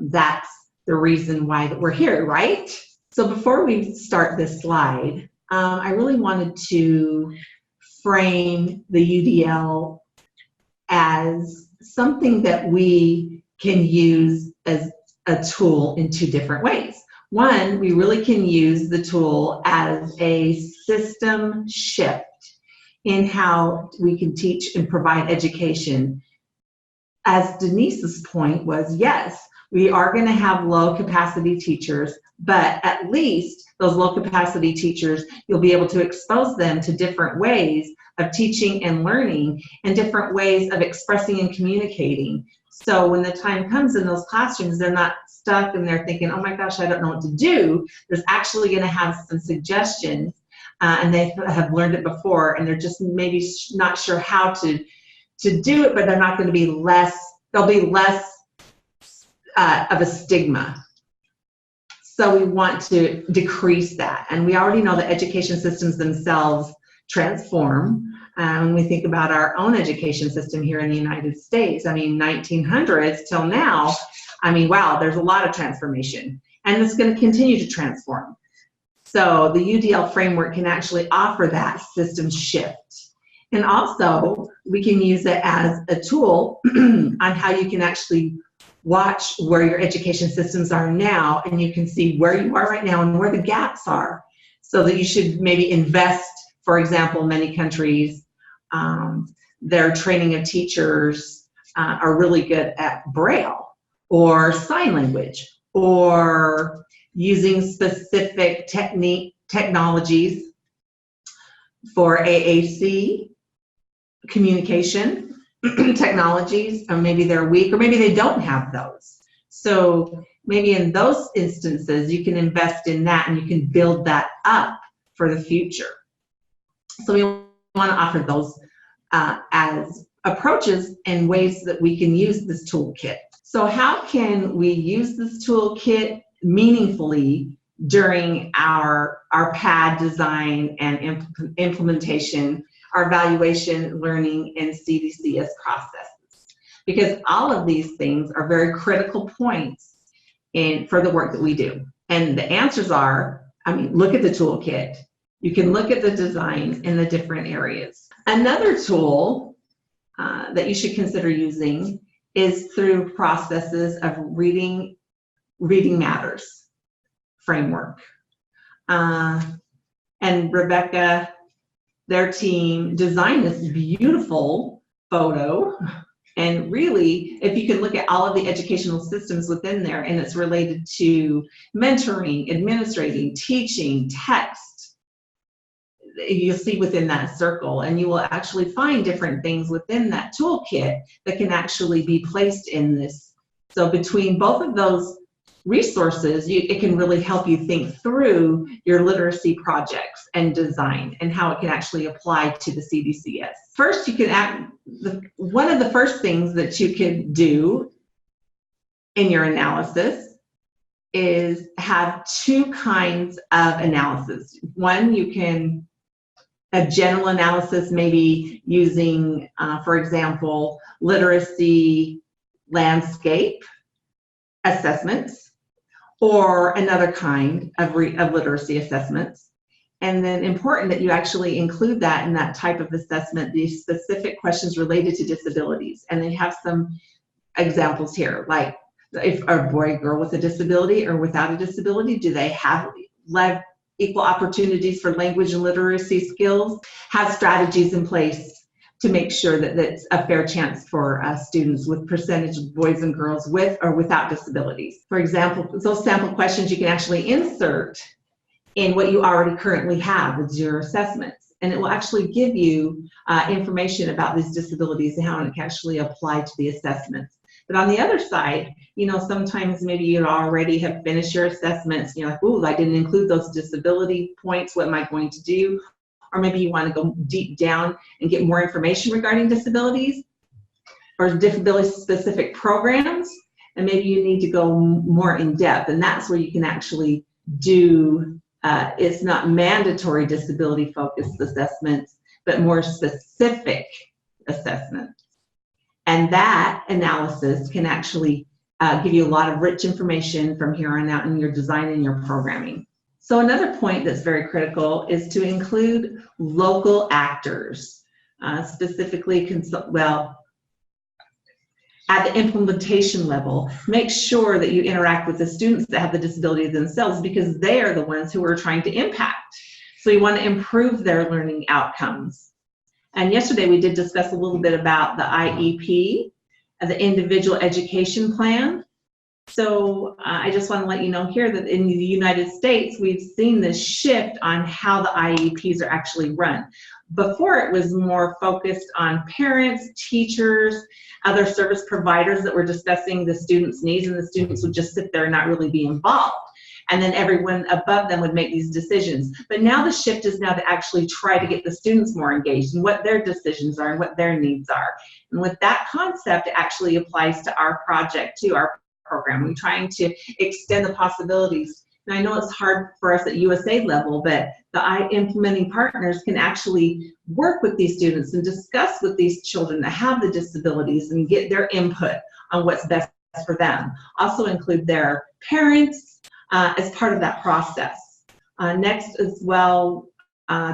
That's the reason why that we're here, right? So before we start this slide, I really wanted to frame the UDL as something that we can use as a tool in 2 different ways. One, we really can use the tool as a system shift in how we can teach and provide education. As Denise's point was, yes, we are going to have low capacity teachers, but at least those low capacity teachers, you'll be able to expose them to different ways of teaching and learning and different ways of expressing and communicating. So when the time comes in those classrooms, they're not stuck and they're thinking, oh my gosh, I don't know what to do. There's actually going to have some suggestions and they have learned it before and they're just maybe not sure how to do it, but they're not going to be there'll be less of a stigma. So we want to decrease that. And we already know that education systems themselves transform. When we think about our own education system here in the United States, I mean, 1900s till now, I mean, wow, there's a lot of transformation. And it's going to continue to transform. So the UDL framework can actually offer that system shift. And also, we can use it as a tool on how you can actually watch where your education systems are now, and you can see where you are right now and where the gaps are, so that you should maybe invest. For example, many countries, their training of teachers are really good at Braille or sign language or using specific technologies for AAC communication technologies, or maybe they're weak, or maybe they don't have those. So maybe in those instances, you can invest in that and you can build that up for the future. So we want to offer those as approaches and ways that we can use this toolkit. So how can we use this toolkit meaningfully during our PAD design and implementation, our evaluation, learning, and CDCS processes? Because all of these things are very critical points for the work that we do. And the answers are, look at the toolkit. You can look at the design in the different areas. Another tool that you should consider using is through processes of reading matters framework. And Rebecca, their team, designed this beautiful photo. And really, if you can look at all of the educational systems within there, and it's related to mentoring, administrating, teaching, text, you'll see within that circle, and you will actually find different things within that toolkit that can actually be placed in this. So between both of those resources, it can really help you think through your literacy projects and design and how it can actually apply to the CDCS. First, you can one of the first things that you can do in your analysis is have two kinds of analysis. One, you can a general analysis, maybe using, for example, literacy landscape assessments, or another kind of literacy assessments. And then important that you actually include that in that type of assessment, these specific questions related to disabilities. And they have some examples here, like if a boy or girl with a disability or without a disability, do they have equal opportunities for language and literacy skills? Have strategies in place to make sure that it's a fair chance for students with percentage of boys and girls with or without disabilities. For example, those sample questions you can actually insert in what you already currently have with your assessments. And it will actually give you information about these disabilities and how it can actually apply to the assessments. But on the other side, sometimes maybe you already have finished your assessments, you're like, ooh, I didn't include those disability points, what am I going to do? Or maybe you want to go deep down and get more information regarding disabilities or disability-specific programs, and maybe you need to go more in depth, and that's where you can actually do, it's not mandatory disability-focused assessments, but more specific assessments. And that analysis can actually give you a lot of rich information from here on out in your design and your programming. So another point that's very critical is to include local actors, specifically, at the implementation level. Make sure that you interact with the students that have the disability themselves, because they are the ones who are trying to impact. So you want to improve their learning outcomes. And yesterday we did discuss a little bit about the IEP, the Individual Education Plan. So I just want to let you know here that in the United States, we've seen this shift on how the IEPs are actually run. Before, it was more focused on parents, teachers, other service providers that were discussing the students' needs, and the students would just sit there and not really be involved. And then everyone above them would make these decisions. But now the shift is now to actually try to get the students more engaged in what their decisions are and what their needs are. And with that concept, it actually applies to our project too, our program. We're trying to extend the possibilities. And I know it's hard for us at USAID level, but the implementing partners can actually work with these students and discuss with these children that have the disabilities and get their input on what's best for them. Also include their parents as part of that process. Next as well,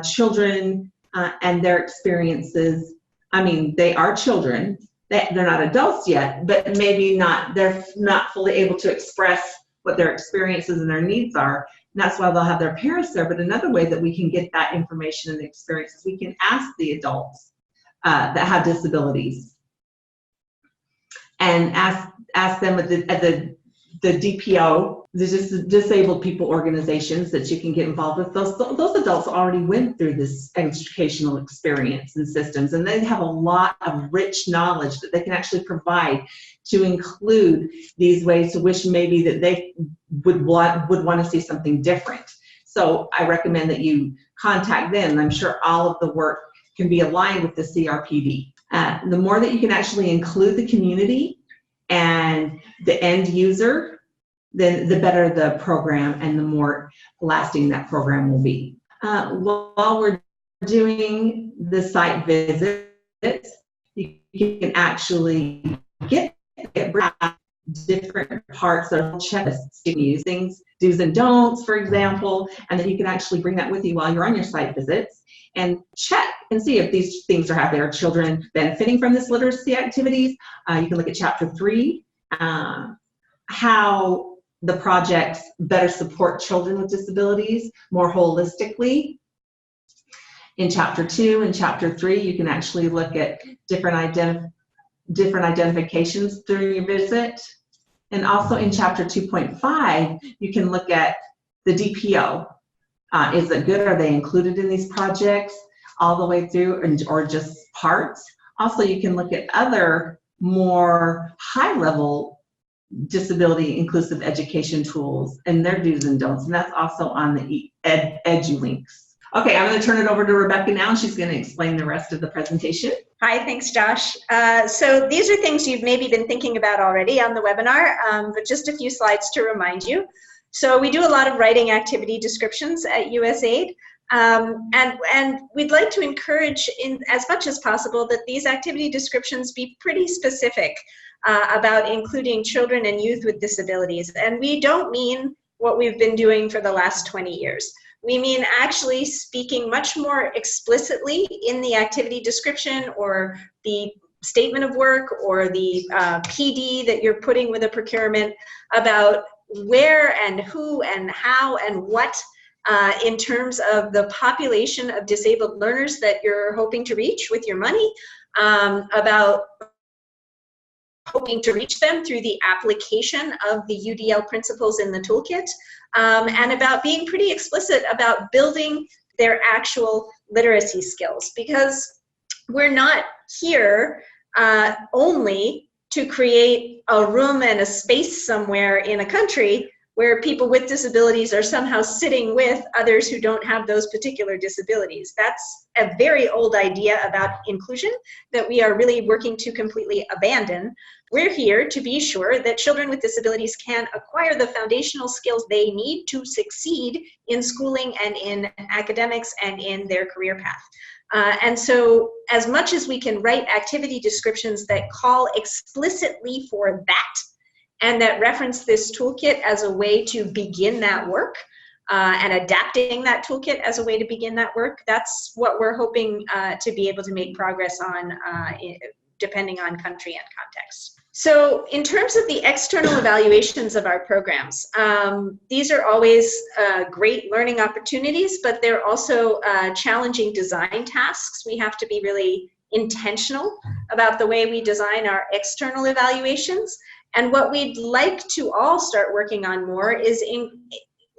children and their experiences. They are children. They're not adults yet, but maybe they're not fully able to express what their experiences and their needs are. And that's why they'll have their parents there. But another way that we can get that information and the experiences, we can ask the adults that have disabilities and ask them at the DPO, the disabled people organizations that you can get involved with. Those adults already went through this educational experience and systems, and they have a lot of rich knowledge that they can actually provide to include these ways to wish maybe that they would want to see something different. So I recommend that you contact them. I'm sure all of the work can be aligned with the CRPD. The more that you can actually include the community and the end user, then the better the program and the more lasting that program will be. While we're doing the site visits, you can actually get different parts of checklists. You can use things, do's and don'ts, for example, and then you can actually bring that with you while you're on your site visits and check and see if these things are happening. Are children benefiting from this literacy activities? You can look at Chapter 3, how the projects better support children with disabilities more holistically. In Chapter 2 and Chapter 3, you can actually look at different identifications during your visit. And also in Chapter 2.5, you can look at the DPO. Is it good? Are they included in these projects all the way through, or just parts? Also, you can look at other more high-level disability inclusive education tools and their do's and don'ts, and that's also on the EduLinks. Okay, I'm going to turn it over to Rebecca now, and she's going to explain the rest of the presentation. Hi, thanks, Josh. So these are things you've maybe been thinking about already on the webinar, but just a few slides to remind you. So we do a lot of writing activity descriptions at USAID, and we'd like to encourage, in as much as possible, that these activity descriptions be pretty specific about including children and youth with disabilities. And we don't mean what we've been doing for the last 20 years. We mean actually speaking much more explicitly in the activity description or the statement of work or the PD that you're putting with a procurement about where and who and how and what in terms of the population of disabled learners that you're hoping to reach with your money, about hoping to reach them through the application of the UDL principles in the toolkit, and about being pretty explicit about building their actual literacy skills, because we're not here only to create a room and a space somewhere in a country where people with disabilities are somehow sitting with others who don't have those particular disabilities. That's a very old idea about inclusion that we are really working to completely abandon. We're here to be sure that children with disabilities can acquire the foundational skills they need to succeed in schooling and in academics and in their career path. And so as much as we can write activity descriptions that call explicitly for that, and that reference this toolkit as a way to begin that work, and adapting that toolkit as a way to begin that work, that's what we're hoping to be able to make progress on, depending on country and context. So in terms of the external evaluations of our programs, these are always great learning opportunities, but they're also challenging design tasks. We have to be really intentional about the way we design our external evaluations. And what we'd like to all start working on more is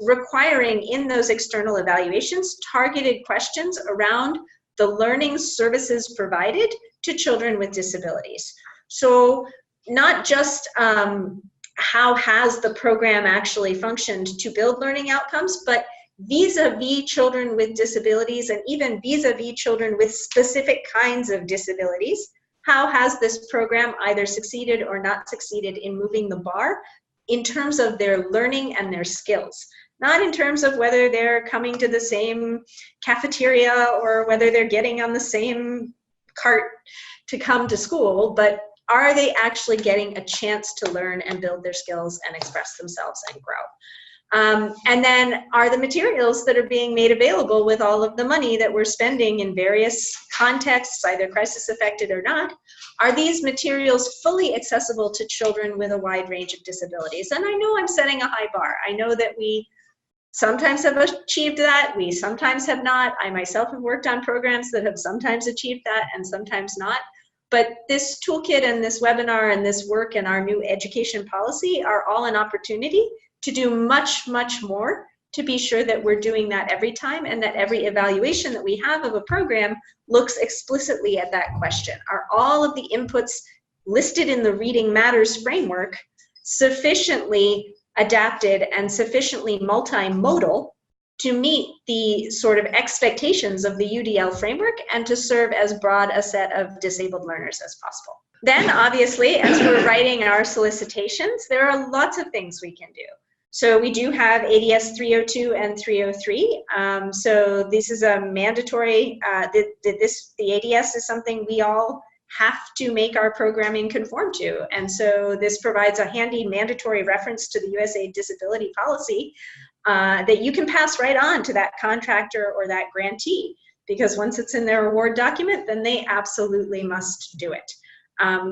requiring in those external evaluations targeted questions around the learning services provided to children with disabilities. So not just how has the program actually functioned to build learning outcomes, but vis-a-vis children with disabilities and even vis-a-vis children with specific kinds of disabilities. How has this program either succeeded or not succeeded in moving the bar in terms of their learning and their skills? Not in terms of whether they're coming to the same cafeteria or whether they're getting on the same cart to come to school, but are they actually getting a chance to learn and build their skills and express themselves and grow? And then are the materials that are being made available with all of the money that we're spending in various contexts, either crisis affected or not, are these materials fully accessible to children with a wide range of disabilities? And I know I'm setting a high bar. I know that we sometimes have achieved that, we sometimes have not. I myself have worked on programs that have sometimes achieved that and sometimes not. But this toolkit and this webinar and this work and our new education policy are all an opportunity to do much, much more to be sure that we're doing that every time and that every evaluation that we have of a program looks explicitly at that question. Are all of the inputs listed in the Reading Matters framework sufficiently adapted and sufficiently multimodal to meet the sort of expectations of the UDL framework and to serve as broad a set of disabled learners as possible. Then, obviously, as we're writing our solicitations, there are lots of things we can do. So we do have ADS 302 and 303. So this is a mandatory, the ADS is something we all have to make our programming conform to. And so this provides a handy mandatory reference to the USAID disability policy that you can pass right on to that contractor or that grantee, because once it's in their award document, then they absolutely must do it.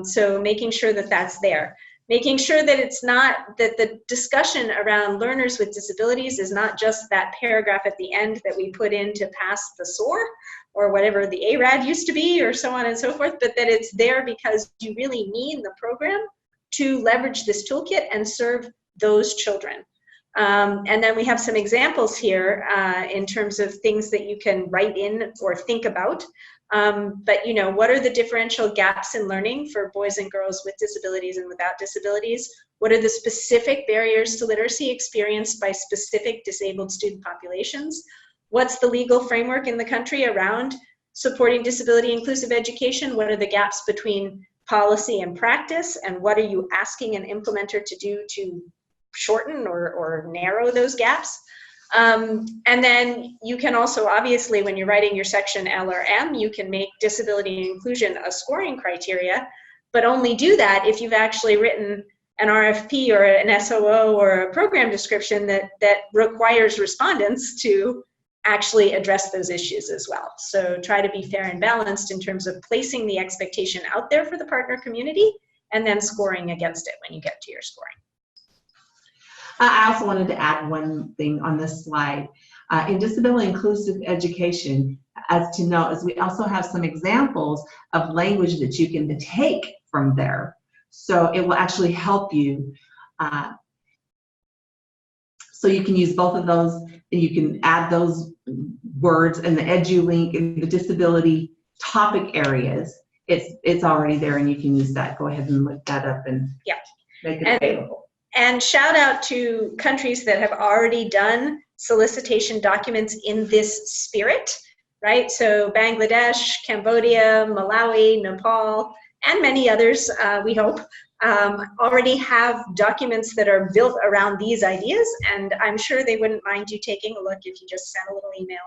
So making sure that that's there. Making sure that it's not, that the discussion around learners with disabilities is not just that paragraph at the end that we put in to pass the SOAR or whatever the ARAD used to be, or so on and so forth, but that it's there because you really need the program to leverage this toolkit and serve those children. And then we have some examples here in terms of things that you can write in or think about. But, you know, what are the differential gaps in learning for boys and girls with disabilities and without disabilities? What are the specific barriers to literacy experienced by specific disabled student populations? What's the legal framework in the country around supporting disability inclusive education? What are the gaps between policy and practice? And what are you asking an implementer to do to shorten or narrow those gaps? And then you can also, obviously, when you're writing your section L or M, you can make disability and inclusion a scoring criteria, but only do that if you've actually written an RFP or an SOO or a program description that requires respondents to actually address those issues as well. So try to be fair and balanced in terms of placing the expectation out there for the partner community and then scoring against it when you get to your scoring. I also wanted to add one thing on this slide. In disability inclusive education, as to know, is we also have some examples of language that you can take from there. So it will actually help you. So you can use both of those, and you can add those words in the EduLink in the disability topic areas. It's already there, and you can use that. Go ahead and look that up and make it available. And shout out to countries that have already done solicitation documents in this spirit, right? So Bangladesh, Cambodia, Malawi, Nepal, and many others, we hope, already have documents that are built around these ideas, and I'm sure they wouldn't mind you taking a look if you just send a little email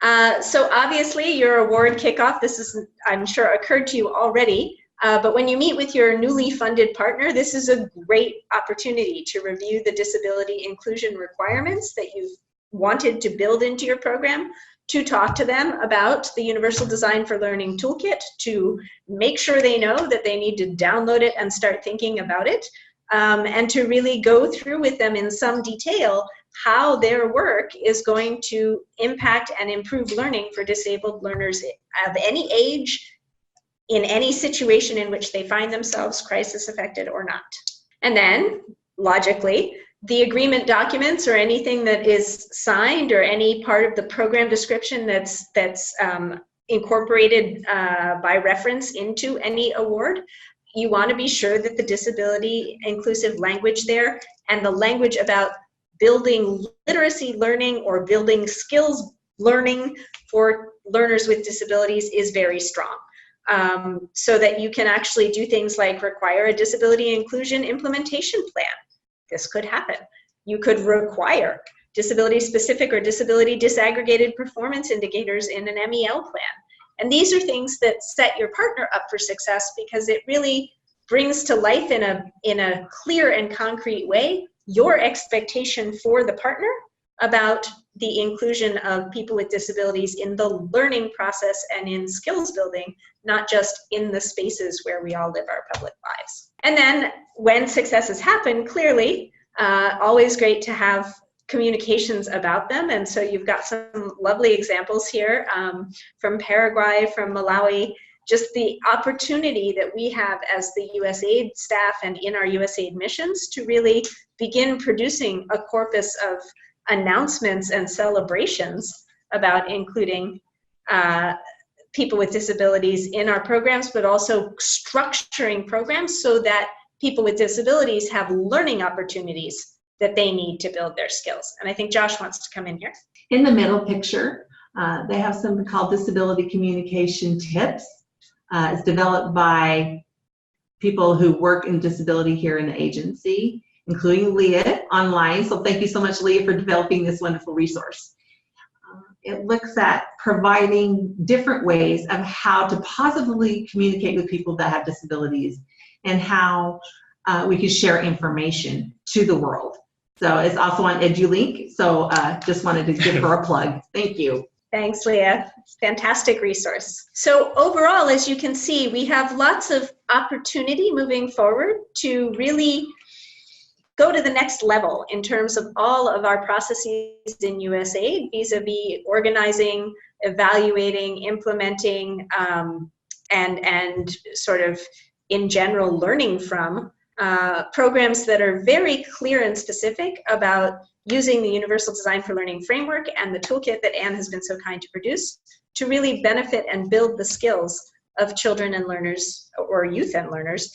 and ask. So obviously your award kickoff, this is, I'm sure, occurred to you already. But when you meet with your newly funded partner, this is a great opportunity to review the disability inclusion requirements that you've wanted to build into your program, to talk to them about the Universal Design for Learning Toolkit, to make sure they know that they need to download it and start thinking about it, and to really go through with them in some detail how their work is going to impact and improve learning for disabled learners of any age, in any situation in which they find themselves crisis affected or not. And then, logically, the agreement documents or anything that is signed or any part of the program description that's incorporated by reference into any award, you want to be sure that the disability inclusive language there and the language about building literacy learning or building skills learning for learners with disabilities is very strong. So that you can actually do things like require a disability inclusion implementation plan. This could happen. You could require disability specific or disability disaggregated performance indicators in an MEL plan. And these are things that set your partner up for success because it really brings to life in a clear and concrete way your expectation for the partner about the inclusion of people with disabilities in the learning process and in skills building, not just in the spaces where we all live our public lives. And then when successes happen, clearly, always great to have communications about them. And so you've got some lovely examples here from Paraguay, from Malawi, just the opportunity that we have as the USAID staff and in our USAID missions to really begin producing a corpus of announcements and celebrations about including people with disabilities in our programs, but also structuring programs so that people with disabilities have learning opportunities that they need to build their skills. And I think Josh wants to come in here. In the middle picture, they have something called Disability Communication Tips. It's developed by people who work in disability here in the agency, including Leah online. So thank you so much, Leah, for developing this wonderful resource. It looks at providing different ways of how to positively communicate with people that have disabilities and how we can share information to the world. So it's also on EduLink. So just wanted to give her a plug. Thank you. Thanks, Leah. Fantastic resource. So overall, as you can see, we have lots of opportunity moving forward to really go to the next level in terms of all of our processes in USAID vis-a-vis organizing, evaluating, implementing, and sort of in general learning from programs that are very clear and specific about using the Universal Design for Learning framework and the toolkit that Anne has been so kind to produce to really benefit and build the skills of children and learners, or youth and learners,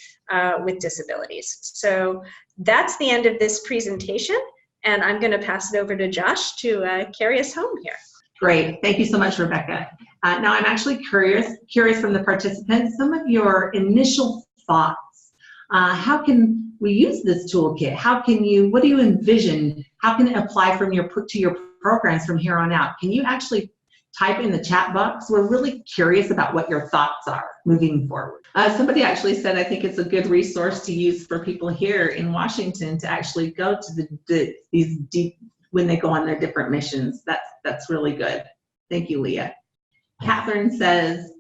with disabilities. So that's the end of this presentation, and I'm going to pass it over to Josh to carry us home here. Great. Thank you so much, Rebecca. Now I'm actually curious from the participants, some of your initial thoughts. How can we use this toolkit? What do you envision? How can it apply to your programs from here on out? Can you actually type in the chat box? We're really curious about what your thoughts are moving forward. Somebody actually said, I think it's a good resource to use for people here in Washington to actually go to these deep, when they go on their different missions. That's really good. Thank you, Leah. Catherine says,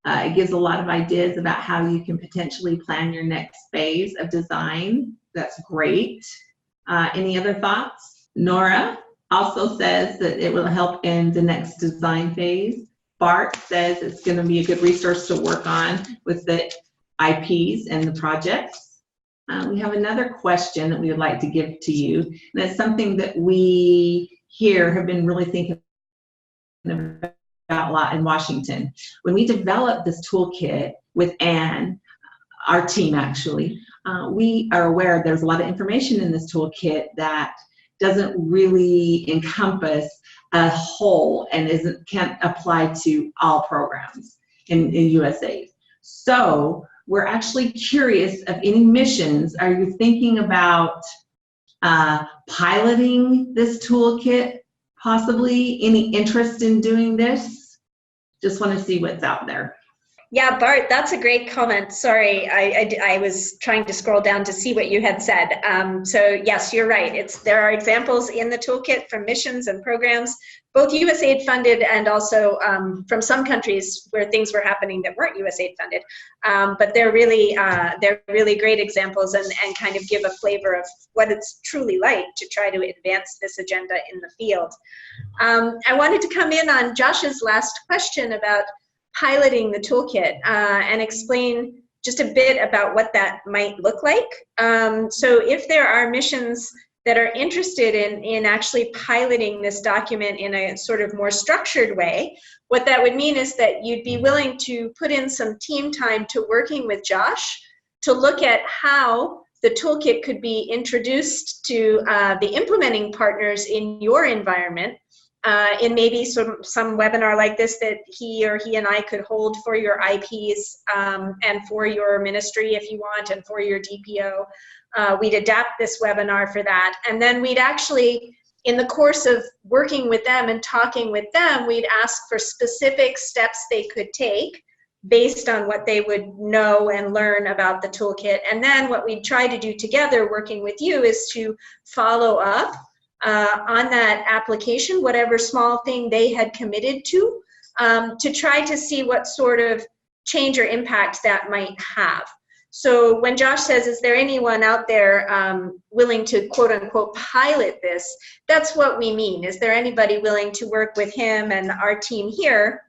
it gives a lot of ideas about how you can potentially plan your next phase of design. That's great. Any other thoughts? Nora also says that it will help in the next design phase. Bart says it's going to be a good resource to work on with the IPs and the projects. We have another question that we would like to give to you. And that's something that we here have been really thinking about a lot in Washington. When we developed this toolkit with Anne, our team actually, we are aware there's a lot of information in this toolkit that doesn't really encompass a whole and can't apply to all programs in USAID. So we're actually curious of any missions. Are you thinking about piloting this toolkit? Possibly any interest in doing this? Just want to see what's out there. Yeah, Bart, that's a great comment. Sorry, I was trying to scroll down to see what you had said. So yes, you're right. There are examples in the toolkit from missions and programs, both USAID funded and also from some countries where things were happening that weren't USAID funded. But they're really great examples and kind of give a flavor of what it's truly like to try to advance this agenda in the field. I wanted to come in on Josh's last question about piloting the toolkit and explain just a bit about what that might look like. So if there are missions that are interested in actually piloting this document in a sort of more structured way, what that would mean is that you'd be willing to put in some team time to working with Josh to look at how the toolkit could be introduced to the implementing partners in your environment in maybe some webinar like this that he and I could hold for your IPs and for your ministry if you want, and for your DPO. We'd adapt this webinar for that. And then we'd actually, in the course of working with them and talking with them, we'd ask for specific steps they could take based on what they would know and learn about the toolkit. And then what we'd try to do together working with you is to follow up on that application, whatever small thing they had committed to try to see what sort of change or impact that might have. So when Josh says, is there anyone out there willing to quote unquote pilot this, that's what we mean. Is there anybody willing to work with him and our team here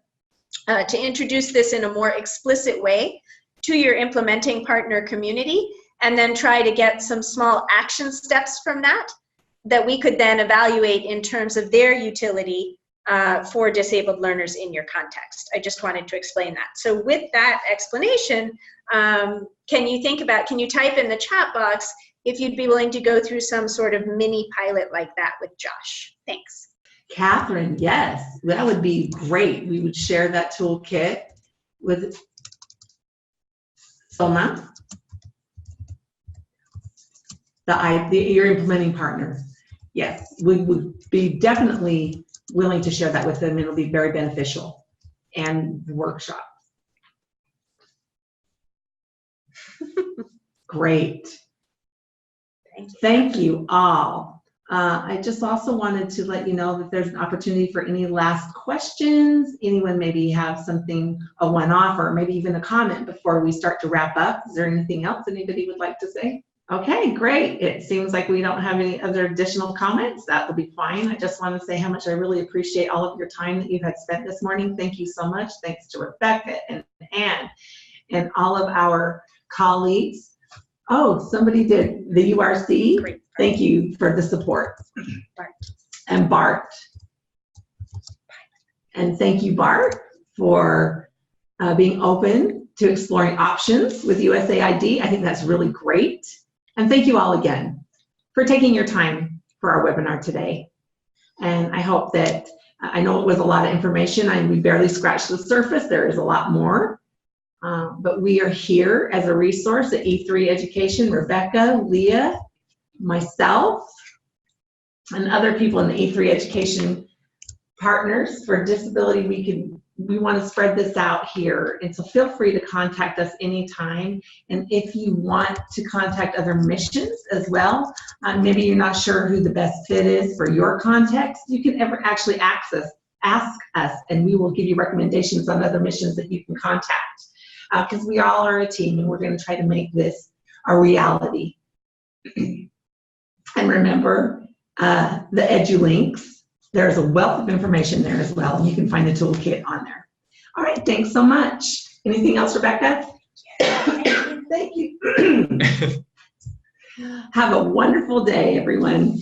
to introduce this in a more explicit way to your implementing partner community, and then try to get some small action steps from that we could then evaluate in terms of their utility for disabled learners in your context. I just wanted to explain that. So with that explanation, can you type in the chat box if you'd be willing to go through some sort of mini pilot like that with Josh? Thanks. Catherine, yes, that would be great. We would share that toolkit with Soma, your implementing partner. Yes, we would be definitely willing to share that with them. It'll be very beneficial and workshop. Great. Thank you all. I just also wanted to let you know that there's an opportunity for any last questions. Anyone maybe have something, a one-off, or maybe even a comment before we start to wrap up. Is there anything else anybody would like to say? Okay, great. It seems like we don't have any other additional comments. That will be fine. I just want to say how much I really appreciate all of your time that you had spent this morning. Thank you so much. Thanks to Rebecca and Anne and all of our colleagues. Oh, somebody did the URC. Great. Thank you for the support. Bart. And Bart. And thank you, Bart, for being open to exploring options with USAID. I think that's really great. And thank you all again for taking your time for our webinar today. And I hope that, I know it was a lot of information and we barely scratched the surface. There is a lot more. But we are here as a resource at E3 Education. Rebecca, Leah, myself, and other people in the E3 Education partners for disability. We want to spread this out here, and so feel free to contact us anytime. And if you want to contact other missions as well, maybe you're not sure who the best fit is for your context, you can actually ask us, and we will give you recommendations on other missions that you can contact. Because we all are a team, and we're going to try to make this a reality. And remember, the EduLinks, there's a wealth of information there as well, and you can find the toolkit on there. All right, thanks so much. Anything else, Rebecca? Thank you. Have a wonderful day, everyone.